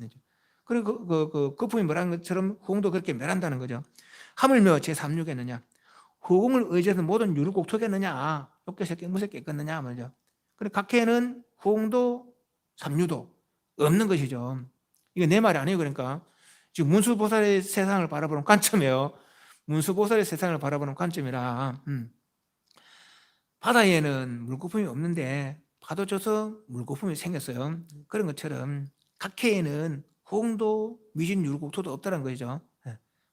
그리고 그 거품이 멸한 것처럼 호응도 그렇게 멸한다는 거죠. 하물며 제3유겠느냐? 호응을 의지해서 모든 유루곡토겠느냐? 욕계새끼 무새끼 겠느냐 말이죠. 그리고 각해는 호응도 삼유도 없는 것이죠. 이게 내 말이 아니에요. 그러니까 지금 문수보살의 세상을 바라보는 관점이에요. 문수보살의 세상을 바라보는 관점이라 바다에는 물거품이 없는데 파도 쳐서 물거품이 생겼어요. 그런 것처럼 각해에는 호응도 미진 유루국토도 없다는 거죠.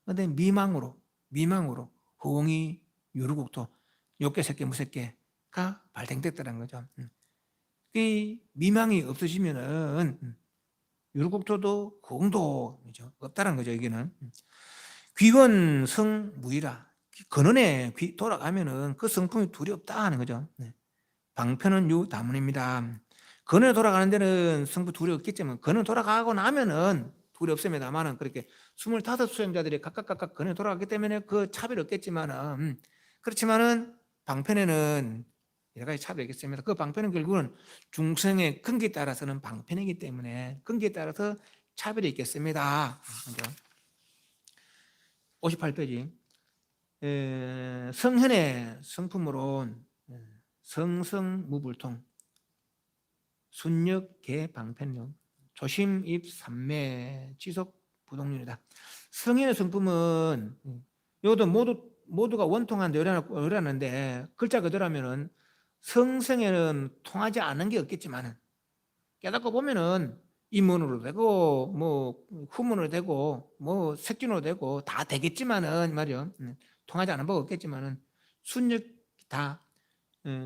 그런데 미망으로 호응이 유루국토 욕계새끼 무새끼가 발생됐다는 거죠. 이 미망이 없어지면은 유루국토도 호응도 없다는 거죠. 여기는 귀원성 무이라 근원에 돌아가면은 그 성품이 둘이 없다 하는 거죠. 방편은 유다문입니다. 근원에 돌아가는 데는 성부 둘이 없겠지만 근원 돌아가고 나면은 둘이 없습니다만은 그렇게 25수행자들이 각각 근원에 돌아갔기 때문에 그 차별이 없겠지만은 그렇지만은 방편에는 여러 가지 차별이 있겠습니다. 그 방편은 결국은 중생의 근기에 따라서는 방편이기 때문에 근기에 따라서 차별이 있겠습니다. 58페이지 성현의 성품으로 성성무불통 순역계 방편용 조심입 삼매 지속 부동률이다. 성현의 성품은 이것도 모두가 원통한데 어려놨는데 글자 그대로라면은 성성에는 통하지 않은 게 없겠지만은 깨닫고 보면은 인문으로 되고 뭐 후문으로 되고 뭐 색준으로 되고 다 되겠지만은 말이요 통하지 않은 바가 없겠지만은 순역 다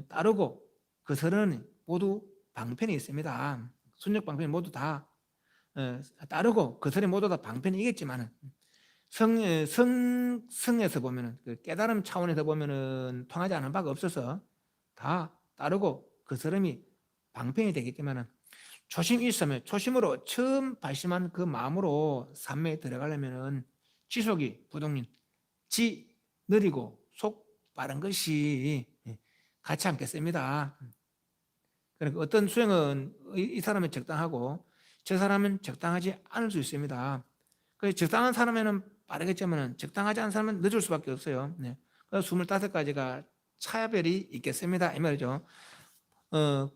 따르고 그 설은 모두 방편이 있습니다. 순역 방편이 모두 다 따르고 그 설이 모두 다 방편이겠지만은 성에서 보면은 그 깨달음 차원에서 보면은 통하지 않은 바가 없어서 다 따르고 그 설음이 방편이 되겠지만은 초심 일삼에 초심으로 처음 발심한 그 마음으로 삼매에 들어가려면은 지속이 부동인 지 느리고 속 빠른 것이 같이 않겠습니다. 그러니까 어떤 수행은 이 사람은 적당하고 저 사람은 적당하지 않을 수 있습니다. 그래서 적당한 사람에는 빠르겠지만 적당하지 않은 사람은 늦을 수밖에 없어요. 그래서 25가지가 차별이 있겠습니다. 이 말이죠.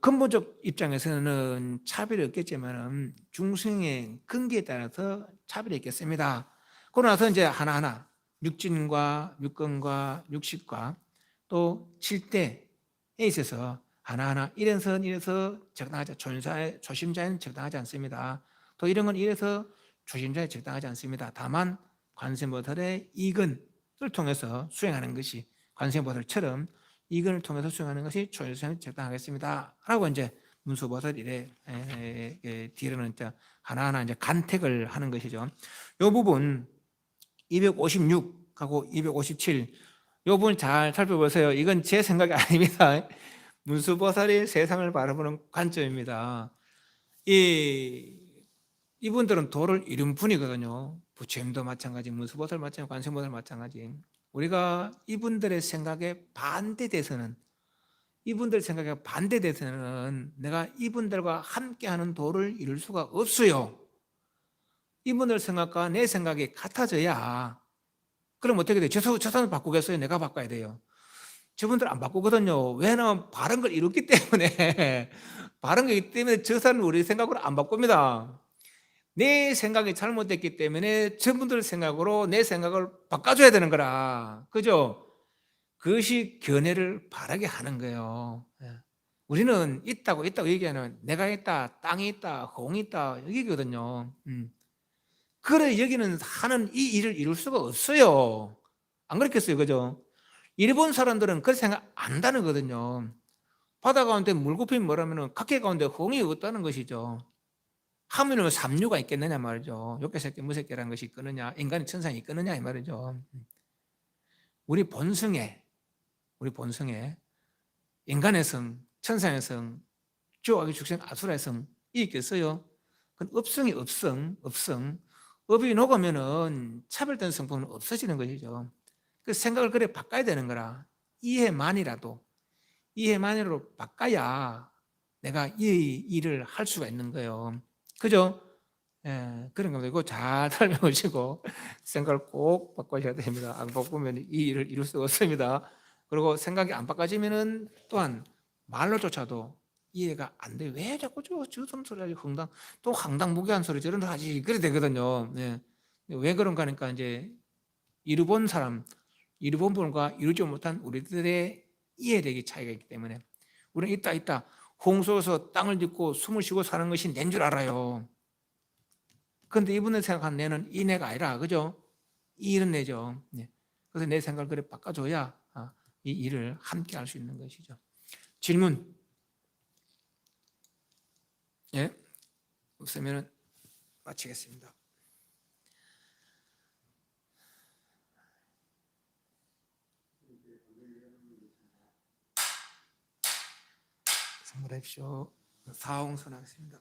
근본적 입장에서는 차별이 없겠지만 중생의 근기에 따라서 차별이 있겠습니다. 그러고 나서 이제 하나하나 육진과 육根과 육식과 또 칠대에 있어서 하나하나 이래서 적당하지, 초심자에는 적당하지 않습니다. 또 이런 건 이래서 초심자에 적당하지 않습니다. 다만 관세음보살의 이근을 통해서 수행하는 것이, 관세음보살처럼 이근을 통해서 수행하는 것이 초심자에 적당하겠습니다 라고 이제 문수보살 이래 뒤로는 하나하나 이제 간택을 하는 것이죠. 이 부분 256하고 257, 이 부분 잘 살펴보세요. 이건 제 생각이 아닙니다. 문수보살이 세상을 바라보는 관점입니다. 이분들은 도를 이룬 분이거든요. 부처님도 마찬가지, 문수보살 마찬가지, 관세음보살 마찬가지. 우리가 이분들의 생각에 반대돼서는, 이분들 생각에 반대돼서는 내가 이분들과 함께하는 도를 이룰 수가 없어요. 이분들 생각과 내 생각이 같아져야. 그럼 어떻게 돼요? 저 사람 바꾸겠어요? 내가 바꿔야 돼요. 저분들 안 바꾸거든요. 왜냐면 바른 걸 이뤘기 때문에. 바른 거기 때문에 저 사람은 우리 생각으로 안 바꿉니다. 내 생각이 잘못됐기 때문에 저분들 생각으로 내 생각을 바꿔줘야 되는 거라. 그죠? 그것이 견해를 바르게 하는 거예요. 우리는 있다고 얘기하는, 내가 있다, 땅이 있다, 공이 있다 여기거든요. 그래 여기는 하는 이 일을 이룰 수가 없어요. 안 그렇겠어요? 그죠? 일본 사람들은 그런 생각 안 한다는 거거든요. 바다 가운데 물고기 뭐라면 각계 가운데 홍이 없다는 것이죠. 하면은 삼류가 있겠느냐 말이죠. 욕개새끼 무새끼라는 것이 있겠느냐, 인간이 천상이 있겠느냐 이 말이죠. 우리 본성에 인간의 성, 천상의 성, 주악의 축생 아수라의 성이 있겠어요? 그건 업성이 업성. 업이 녹으면은 차별된 성품은 없어지는 것이죠. 그 생각을 그래 바꿔야 되는 거라. 이해만이라도 바꿔야 내가 이 일을 할 수가 있는 거예요. 그죠? 그런 겁니다. 이거 잘 설명하시고 생각을 꼭 바꿔야 됩니다. 안 바꾸면 이 일을 이룰 수가 없습니다. 그리고 생각이 안 바꿔지면은 또한 말로조차도 이해가 안 돼. 왜 자꾸 저 소리 하지? 또 황당무계한 소리 저런 하지? 그래 되거든요. 왜 그런가 하니까 이제 이루본 사람, 이루본 분과 이루지 못한 우리들의 이해력이 차이가 있기 때문에 우리는 있다 홍수에서 땅을 딛고 숨을 쉬고 사는 것이 낸 줄 알아요. 그런데 이분들 생각한 내는 이 내가 아니라, 그죠? 이 일은 내죠. 그래서 내 생각을 그래 바꿔줘야 이 일을 함께 할 수 있는 것이죠. 질문? 없으면 마치겠습니다. 선물하십시오. 사홍선하겠습니다.